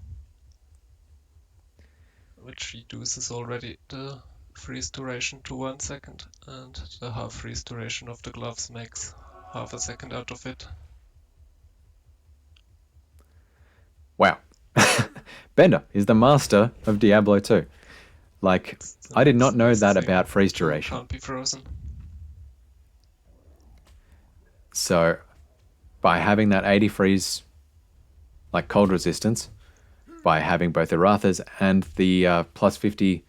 which reduces already the freeze duration to 1 second, and the half freeze duration of the gloves makes half a second out of it. Wow. Bender is the master of Diablo 2. Like, I did not know that about freeze duration. Can't be frozen. So, by having that 80 freeze, like cold resistance, by having both the Rathas and the plus 50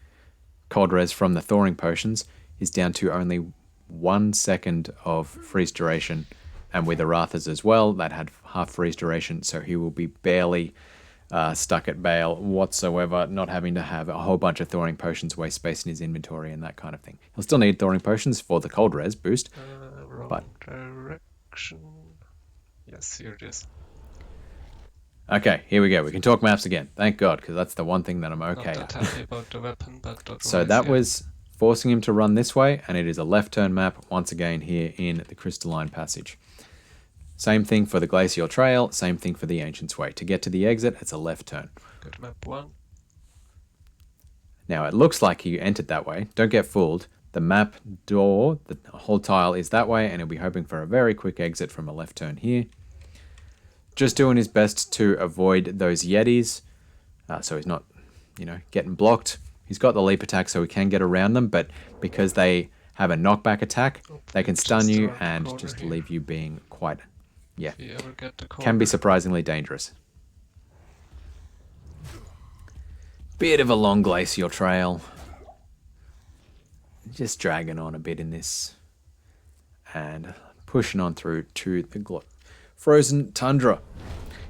cold res from the thawing potions, is down to only 1 second of freeze duration. And with the Rathas as well, that had half freeze duration, so he will be barely stuck at Bale whatsoever, not having to have a whole bunch of thawing potions waste space in his inventory and that kind of thing. He'll still need thawing potions for the cold res boost. Wrong direction. Yes, here it is. Okay, here we go. We can talk maps again. Thank God, because that's the one thing that I'm okay Not that happy about the weapon, but So that was forcing him to run this way, and it is a left turn map once again here in the Crystalline Passage. Same thing for the Glacial Trail, same thing for the Ancient's Way. To get to the exit, it's a left turn. Good map 1. Now, it looks like he entered that way. Don't get fooled. The map door, the whole tile is that way, and he'll be hoping for a very quick exit from a left turn here. Just doing his best to avoid those Yetis, so he's not, getting blocked. He's got the leap attack, so he can get around them, but because they have a knockback attack, they can stun you and just leave you being quite, can be surprisingly dangerous. Bit of a long glacial trail. Just dragging on a bit in this. And pushing on through to the frozen tundra.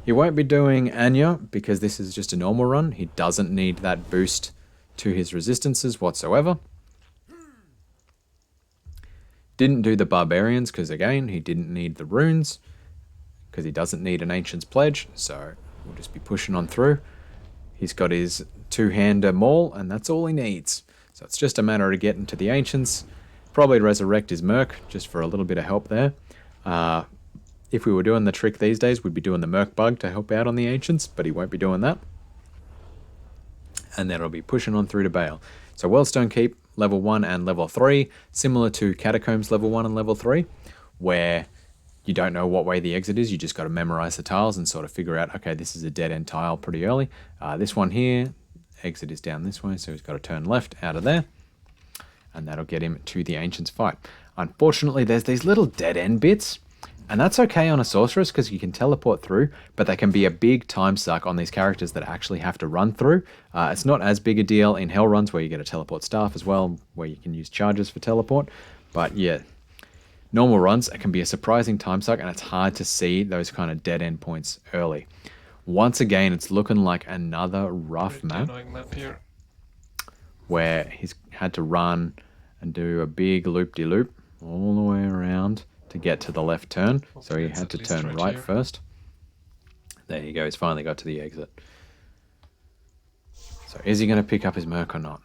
He won't be doing Anya because this is just a normal run. He doesn't need that boost to his resistances whatsoever. Didn't do the Barbarians because, again, he didn't need the runes because he doesn't need an Ancient's Pledge. So we'll just be pushing on through. He's got his two-hander maul, and that's all he needs. So it's just a matter of getting to the Ancients. Probably resurrect his Merc, just for a little bit of help there. If we were doing the trick these days, we'd be doing the Merc Bug to help out on the Ancients, but he won't be doing that. And then it'll be pushing on through to Bale. So Wellstone Keep, level 1 and level 3, similar to Catacombs level 1 and level 3, where you don't know what way the exit is, you just got to memorize the tiles and sort of figure out, okay, this is a dead-end tile pretty early. This one here, exit is down this way, so he's got to turn left out of there, and that'll get him to the Ancients fight. Unfortunately, there's these little dead-end bits, and that's okay on a sorceress because you can teleport through, but they can be a big time suck on these characters that actually have to run through. It's not as big a deal in Hell runs where you get a teleport staff as well, where you can use charges for teleport, but yeah, normal runs, it can be a surprising time suck, and it's hard to see those kind of dead end points early. Once again, it's looking like another rough map here. where he's had to run and do a big loop-de-loop all the way around to get to the left turn. So he had to turn right first. There you go, he's finally got to the exit. So is he going to pick up his Merc or not?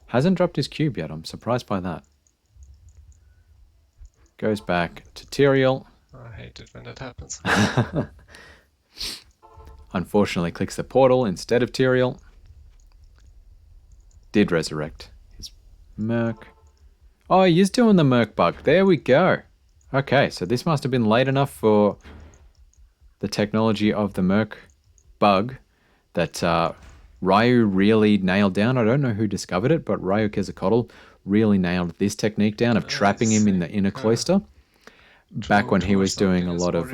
Hasn't dropped his cube yet. I'm surprised by that. Goes back to Tyrael. I hate it when that happens. Unfortunately clicks the portal instead of Tyrael. Did resurrect his Merc. Oh, he is doing the Merc bug. There we go. Okay, so this must have been late enough for the technology of the Merc bug that Ryu really nailed down. I don't know who discovered it, but Ryu Quetzalcoatl really nailed this technique down of trapping him in the inner cloister. Back when he was doing a lot of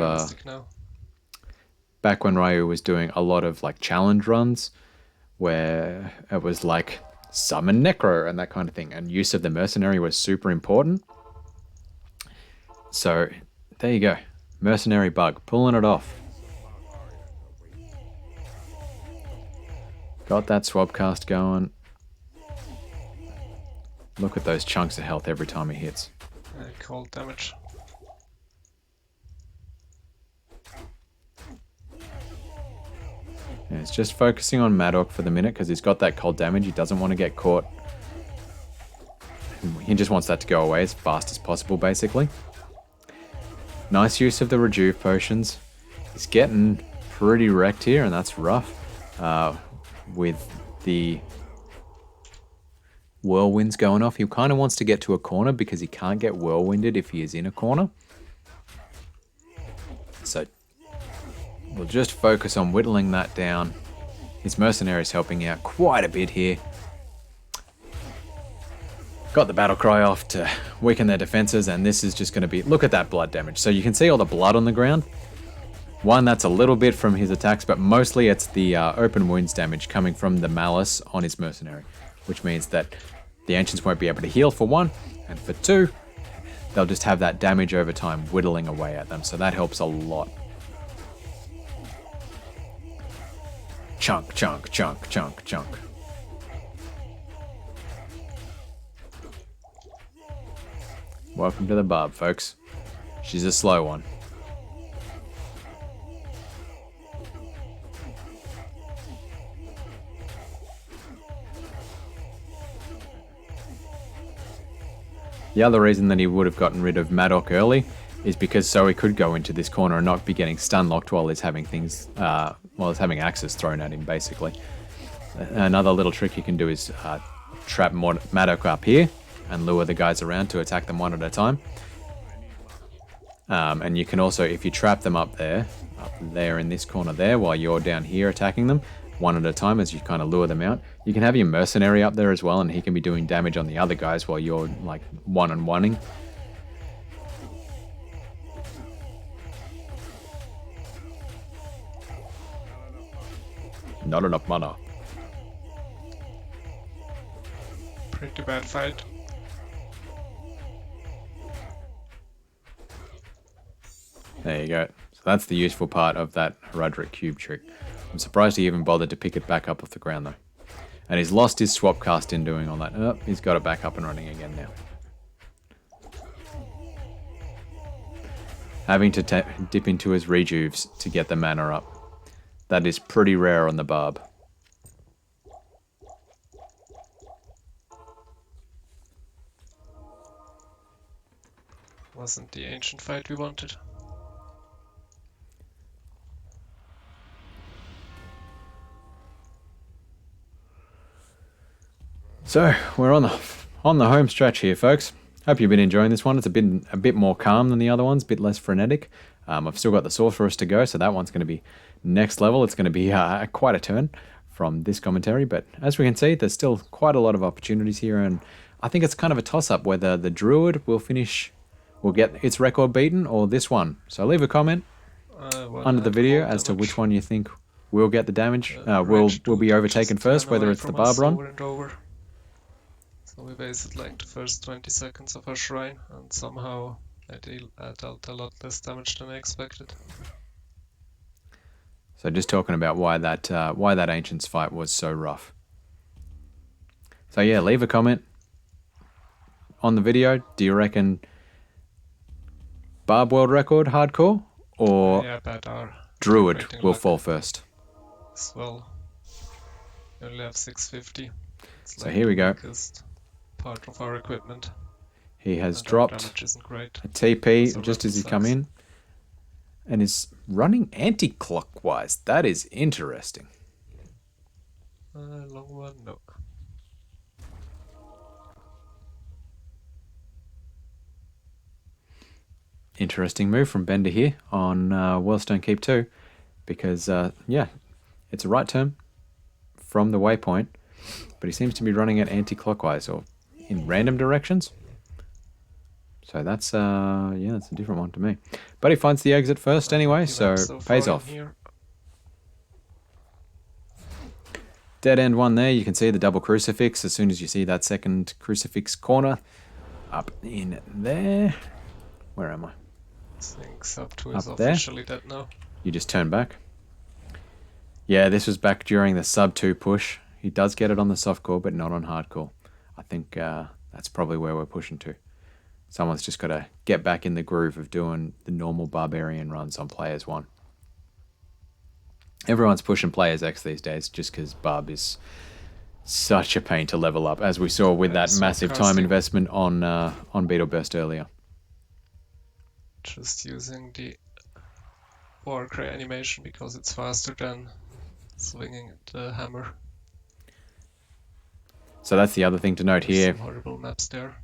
back when Ryu was doing a lot of like challenge runs where it was like summon Necro and that kind of thing, and use of the mercenary was super important. So there you go, mercenary bug, pulling it off. Got that swapcast going. Look at those chunks of health every time he hits. Cold damage. Yeah, it's just focusing on Maddock for the minute because he's got that cold damage. He doesn't want to get caught. He just wants that to go away as fast as possible, basically. Nice use of the Rejuve potions. He's getting pretty wrecked here, and that's rough. With the whirlwinds going off, he kind of wants to get to a corner because he can't get whirlwinded if he is in a corner. So we'll just focus on whittling that down. His mercenary's helping out quite a bit here. Got the battle cry off to weaken their defenses, and this is just going to be, look at that blood damage. So you can see all the blood on the ground. One, that's a little bit from his attacks, but mostly it's the open wounds damage coming from the malice on his mercenary, which means that the Ancients won't be able to heal for one, and for two, they'll just have that damage over time whittling away at them, so that helps a lot. Chunk, chunk, chunk, chunk, chunk. Welcome to the Barb, folks. She's a slow one. The other reason that he would have gotten rid of Maddock early is because so he could go into this corner and not be getting stun locked while he's having things, while he's having axes thrown at him, basically. Another little trick you can do is trap Maddock up here and lure the guys around to attack them one at a time. And you can also, if you trap them up there in this corner there, while you're down here attacking them, one at a time as you kind of lure them out. You can have your mercenary up there as well, and he can be doing damage on the other guys while you're like one-on-oneing. Not enough mana. Pretty bad fight. There you go. So that's the useful part of that Roderick cube trick. I'm surprised he even bothered to pick it back up off the ground though. And he's lost his swap cast in doing all that. Oh, he's got it back up and running again now. Having to dip into his rejuves to get the mana up. That is pretty rare on the Barb. wasn't the ancient fight we wanted. So we're on the home stretch here, folks. Hope you've been enjoying this one. It's been a bit more calm than the other ones, a bit less frenetic. I've still got the Sorceress to go, so that one's going to be next level. It's going to be quite a turn from this commentary, but as we can see, there's still quite a lot of opportunities here, and I think it's kind of a toss-up whether the Druid will get its record beaten, or this one. So leave a comment under the video as to which one you think will get the damage, will be overtaken first, whether it's the Barbarian. So we wasted like the first 20 seconds of our shrine, and somehow I dealt a lot less damage than I expected. So just talking about why that Ancients fight was so rough. So yeah, leave a comment on the video. Do you reckon Barb World Record hardcore, or Druid will fall first? As well, we only have 650. So like here we go. Part of our equipment. He has dropped a TP just as he come in, and is running anti-clockwise. That is interesting. Long one, no. Interesting move from Bender here on Wellstone Keep 2, because yeah, it's a right turn from the waypoint, but he seems to be running it anti-clockwise or in random directions. So that's yeah, that's a different one to me. But he finds the exit first anyway, so pays off. Dead end one there. You can see the double crucifix as soon as you see that second crucifix corner up in there. Where am I? Up there. Officially dead now. You just turn back. Yeah, this was back during the sub 2 push. He does get it on the softcore, but not on hardcore. I think that's probably where we're pushing to. Someone's just got to get back in the groove of doing the normal Barbarian runs on Players 1. Everyone's pushing Players X these days just because Barb is such a pain to level up, as we saw with that massive time investment on Beetle Burst earlier. Just using the Warcry animation because it's faster than swinging the hammer. So that's the other thing to note here. Some horrible maps there.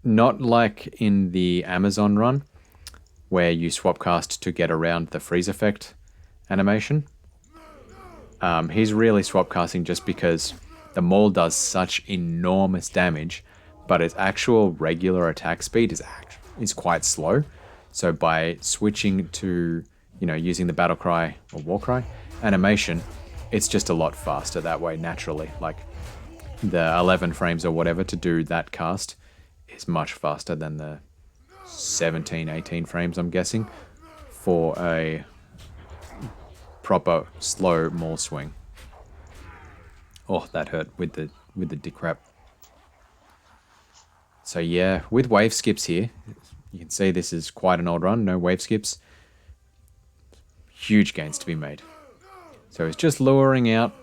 Not like in the Amazon run, where you swap cast to get around the freeze effect animation. He's really swap casting just because the maul does such enormous damage, but its actual regular attack speed is quite slow. So by switching to, using the battle cry or war cry animation, it's just a lot faster that way naturally. Like the 11 frames or whatever to do that cast is much faster than the 17, 18 frames, I'm guessing, for a proper slow maul swing. Oh, that hurt with the dick wrap. So yeah, with wave skips here, you can see this is quite an old run, no wave skips. Huge gains to be made. So he's just luring out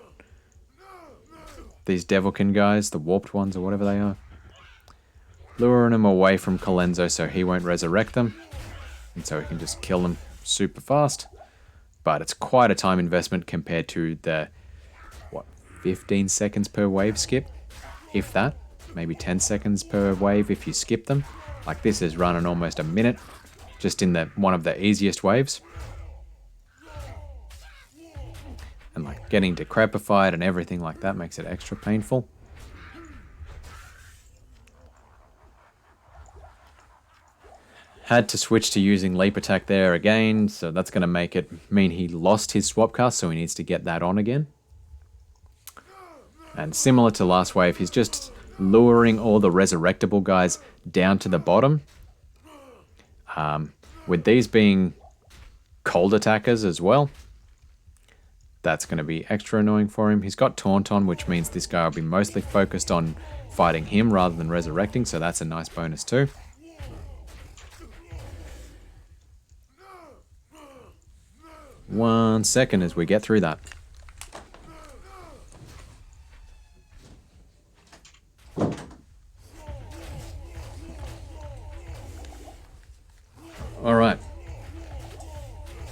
these Devilkin guys, the warped ones or whatever they are. Luring them away from Colenso so he won't resurrect them. And so he can just kill them super fast. But it's quite a time investment compared to the, 15 seconds per wave skip? If that. Maybe 10 seconds per wave if you skip them. Like this is running almost a minute just in one of the easiest waves. And like getting decrepified and everything like that makes it extra painful. Had to switch to using leap attack there again, so that's going to mean he lost his swap cast, so he needs to get that on again. And similar to last wave, he's just luring all the resurrectable guys down to the bottom. With these being cold attackers as well, that's going to be extra annoying for him. He's got Taunt on, which means this guy will be mostly focused on fighting him rather than resurrecting, so that's a nice bonus too. One second as we get through that. Alright.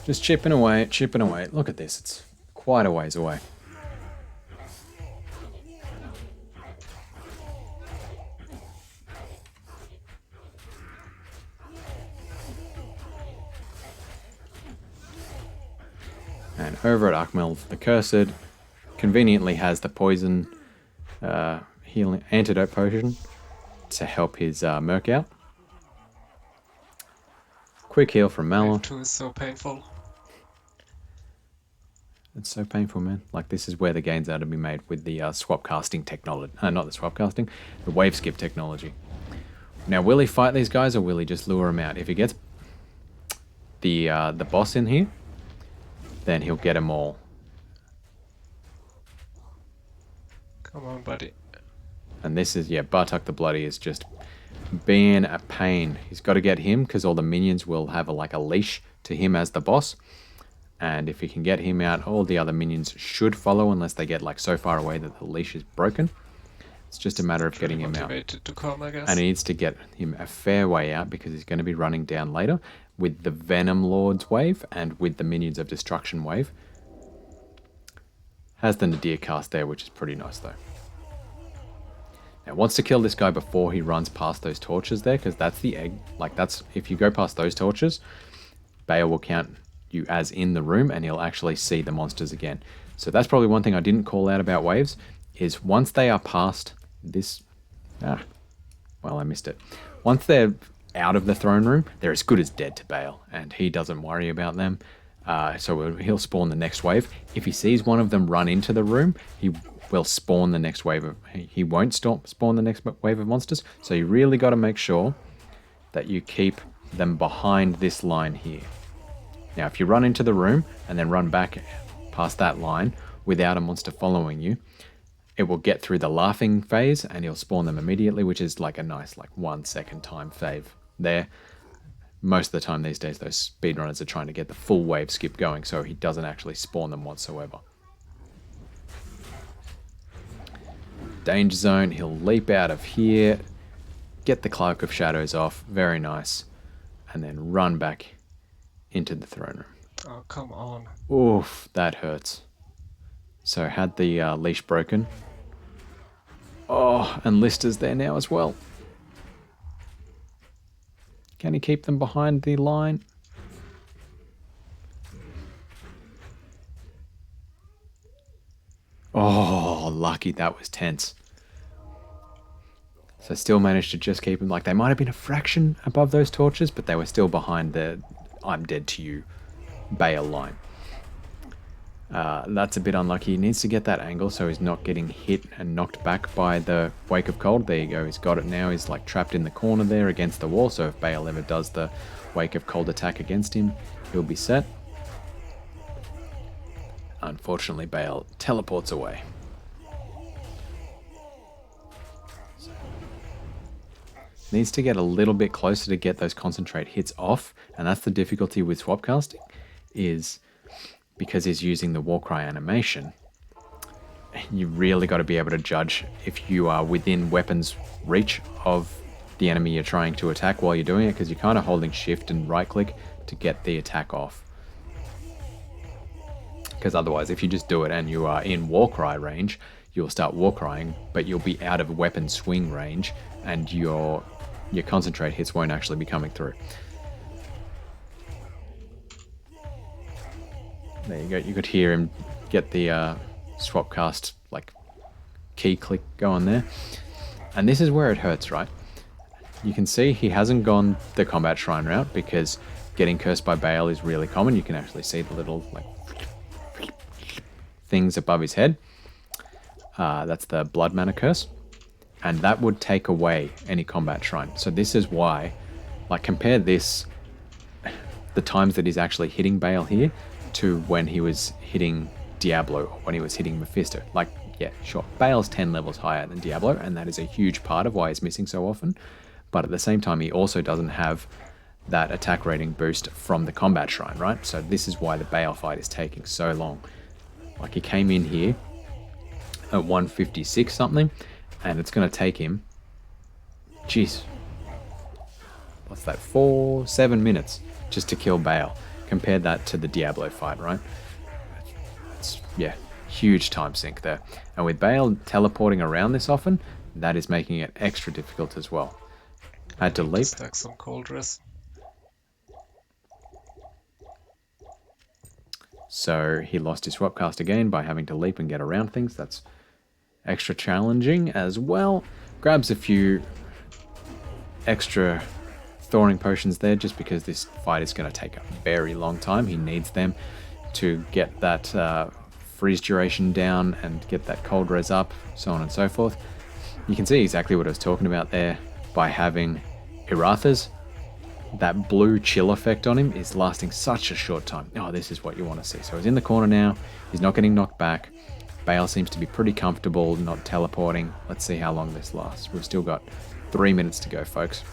Just chipping away, chipping away. Look at this, it's quite a ways away. And over at Arkmel, the Cursed conveniently has the poison healing antidote potion to help his Merc out. Quick heal from Malor. Wave 2 is so painful. It's so painful, man. Like, this is where the gains are to be made with the swap casting technology. Not the swap casting, the wave skip technology. Now, will he fight these guys or will he just lure them out? If he gets the boss in here, then he'll get them all. Come on, buddy. And this is, yeah, Bartok the Bloody is just being a pain. He's got to get him because all the minions will have a leash to him as the boss. And if he can get him out, all the other minions should follow unless they get like so far away that the leash is broken. It's just a matter of getting him out. Motivated to come, I guess. And he needs to get him a fair way out because he's going to be running down later with the Venom Lord's wave and with the Minions of Destruction wave. Has the Nadir cast there, which is pretty nice though. Now wants to kill this guy before he runs past those torches there, because that's the egg. Like, that's, if you go past those torches, Bale will count you as in the room and he'll actually see the monsters again. So that's probably one thing I didn't call out about waves, is once they are past this... well, I missed it. Once they're out of the throne room, they're as good as dead to Bale, and he doesn't worry about them. So he'll spawn the next wave. If he sees one of them run into the room, he will spawn the next wave of... He won't spawn the next wave of monsters, so you really got to make sure that you keep them behind this line here. Now, if you run into the room and then run back past that line without a monster following you, it will get through the laughing phase and you'll spawn them immediately, which is like a nice 1 second time save there. Most of the time these days, those speedrunners are trying to get the full wave skip going, so he doesn't actually spawn them whatsoever. Danger zone, he'll leap out of here, get the Cloak of Shadows off, very nice, and then run back into the throne room. Oh, come on. Oof, that hurts. So had the leash broken. Oh, and Lister's there now as well. Can he keep them behind the line? Oh, lucky, that was tense. So still managed to just keep them, like, they might have been a fraction above those torches, but they were still behind the I'm dead to you Bale line. That's a bit unlucky. He needs to get that angle so he's not getting hit and knocked back by the Wake of Cold. There you go, he's got it now. He's like trapped in the corner there against the wall, so if Bale ever does the Wake of Cold attack against him, he'll be set. Unfortunately, Bale teleports away. Needs to get a little bit closer to get those concentrate hits off, and that's the difficulty with swap casting, is because he's using the Warcry animation. You really got to be able to judge if you are within weapons reach of the enemy you're trying to attack while you're doing it, because you're kind of holding shift and right click to get the attack off. Because otherwise, if you just do it and you are in Warcry range, you'll start Warcrying, but you'll be out of weapon swing range, and your concentrate hits won't actually be coming through. There you go. You could hear him get the swap cast key click going there. And this is where it hurts, right? You can see he hasn't gone the combat shrine route because getting cursed by Bale is really common. You can actually see the little things above his head. That's the blood mana curse. And that would take away any combat shrine. So this is why, compare this, the times that he's actually hitting Bale here, to when he was hitting Diablo, or when he was hitting Mephisto. Yeah, sure, Bale's 10 levels higher than Diablo, and that is a huge part of why he's missing so often. But at the same time, he also doesn't have that attack rating boost from the combat shrine, right? So this is why the Bale fight is taking so long. He came in here at 156 something, and it's going to take him, jeez, what's that, 7 minutes just to kill Bale. Compare that to the Diablo fight, right? It's, yeah, huge time sink there. And with Bale teleporting around this often, that is making it extra difficult as well. I had to leap. Stack some cold dress. So he lost his swapcast again by having to leap and get around things. That's extra challenging as well. Grabs a few extra thawing potions there just because this fight is going to take a very long time. He needs them to get that freeze duration down and get that cold res up, so on and so forth. You can see exactly what I was talking about there by having Iratha's. That blue chill effect on him is lasting such a short time. Oh, this is what you want to see. So he's in the corner now. He's not getting knocked back. Bale seems to be pretty comfortable, not teleporting. Let's see how long this lasts. We've still got 3 minutes to go, folks.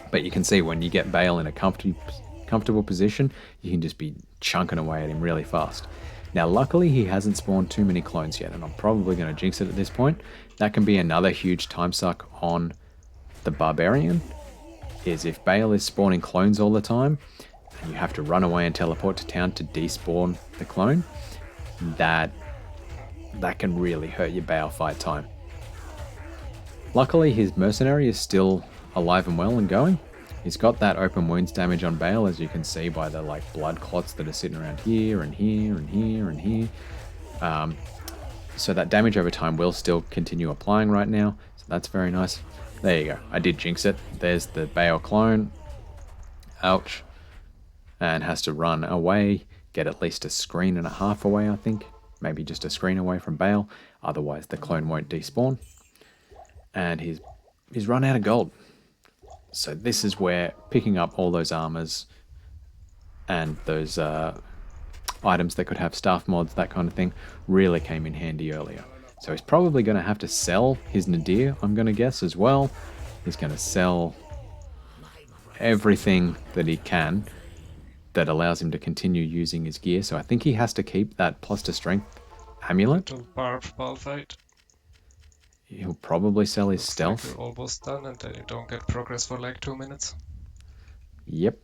But you can see when you get Bale in a comfortable position, you can just be chunking away at him really fast. Now, luckily, he hasn't spawned too many clones yet, and I'm probably going to jinx it at this point. That can be another huge time suck on the Barbarian, is if Bale is spawning clones all the time, and you have to run away and teleport to town to despawn the clone, that can really hurt your Bale fight time. Luckily, his mercenary is still alive and well and going. He's got that open wounds damage on Bale, as you can see by the blood clots that are sitting around here and here and here and here. So that damage over time will still continue applying right now. So that's very nice. There you go. I did jinx it. There's the Bale clone. Ouch. And has to run away. Get at least a screen and a half away, I think. Maybe just a screen away from Bale. Otherwise, the clone won't despawn. And he's run out of gold. So this is where picking up all those armors and those items that could have staff mods, that kind of thing, really came in handy earlier. So he's probably going to have to sell his Nadir, I'm going to guess, as well. He's going to sell everything that he can that allows him to continue using his gear. So I think he has to keep that plus to strength amulet. To ball fight. He'll probably sell his stealth. Like you're almost done, and then you don't get progress for like 2 minutes. Yep.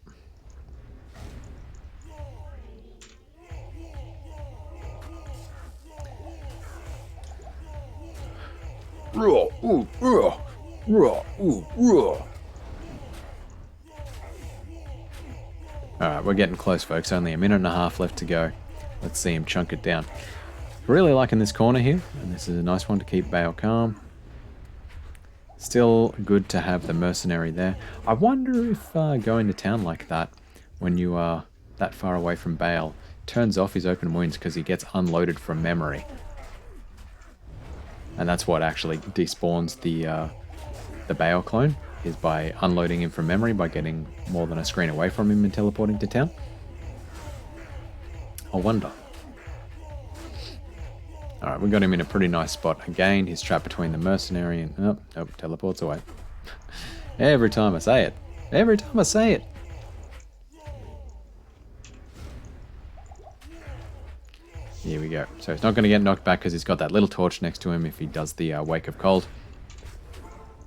Alright, we're getting close, folks. Only a minute and a half left to go. Let's see him chunk it down. Really liking this corner here, and this is a nice one to keep Bale calm. Still good to have the mercenary there. I wonder if going to town like that, when you are that far away from Bale, turns off his open wounds because he gets unloaded from memory. And that's what actually despawns the Bale clone, is by unloading him from memory by getting more than a screen away from him and teleporting to town. I wonder. Alright, we got him in a pretty nice spot. Again, he's trapped between the mercenary and... Oh, nope, teleports away. Every time I say it. Every time I say it. Here we go. So he's not going to get knocked back because he's got that little torch next to him if he does the Wake of Cold.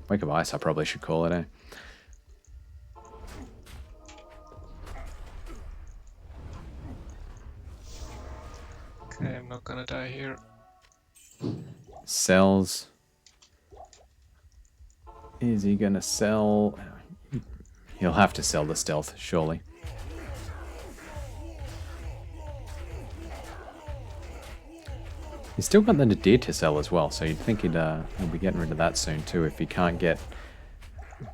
Wake of Ice, I probably should call it, eh? Okay, I'm not gonna die here. Sells. Is he going to sell? He'll have to sell the stealth, surely. He's still got the Nadir to sell as well, so you'd think he'll be getting rid of that soon too if he can't get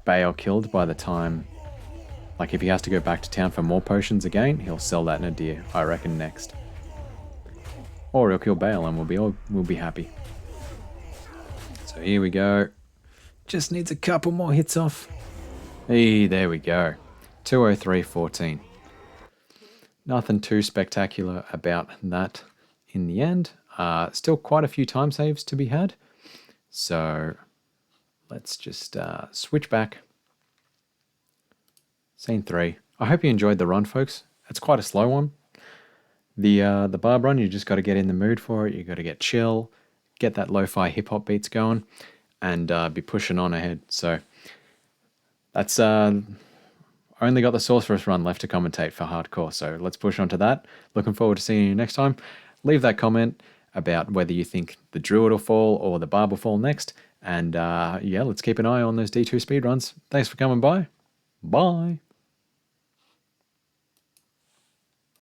Bale killed by the time... Like if he has to go back to town for more potions again, he'll sell that Nadir, I reckon, next. Or he'll kill Bale and we'll be happy. So here we go. Just needs a couple more hits off. Hey, there we go. 203.14. Nothing too spectacular about that in the end. Still quite a few time saves to be had. So let's just switch back. Scene 3. I hope you enjoyed the run, folks. It's quite a slow one. The barb run, you just got to get in the mood for it. You got to get chill, get that lo-fi hip-hop beats going, and be pushing on ahead. So that's only only got the Sorceress run left to commentate for hardcore, so let's push on to that. Looking forward to seeing you next time. Leave that comment about whether you think the Druid will fall or the Barb will fall next. And yeah, let's keep an eye on those D2 speedruns. Thanks for coming by. Bye.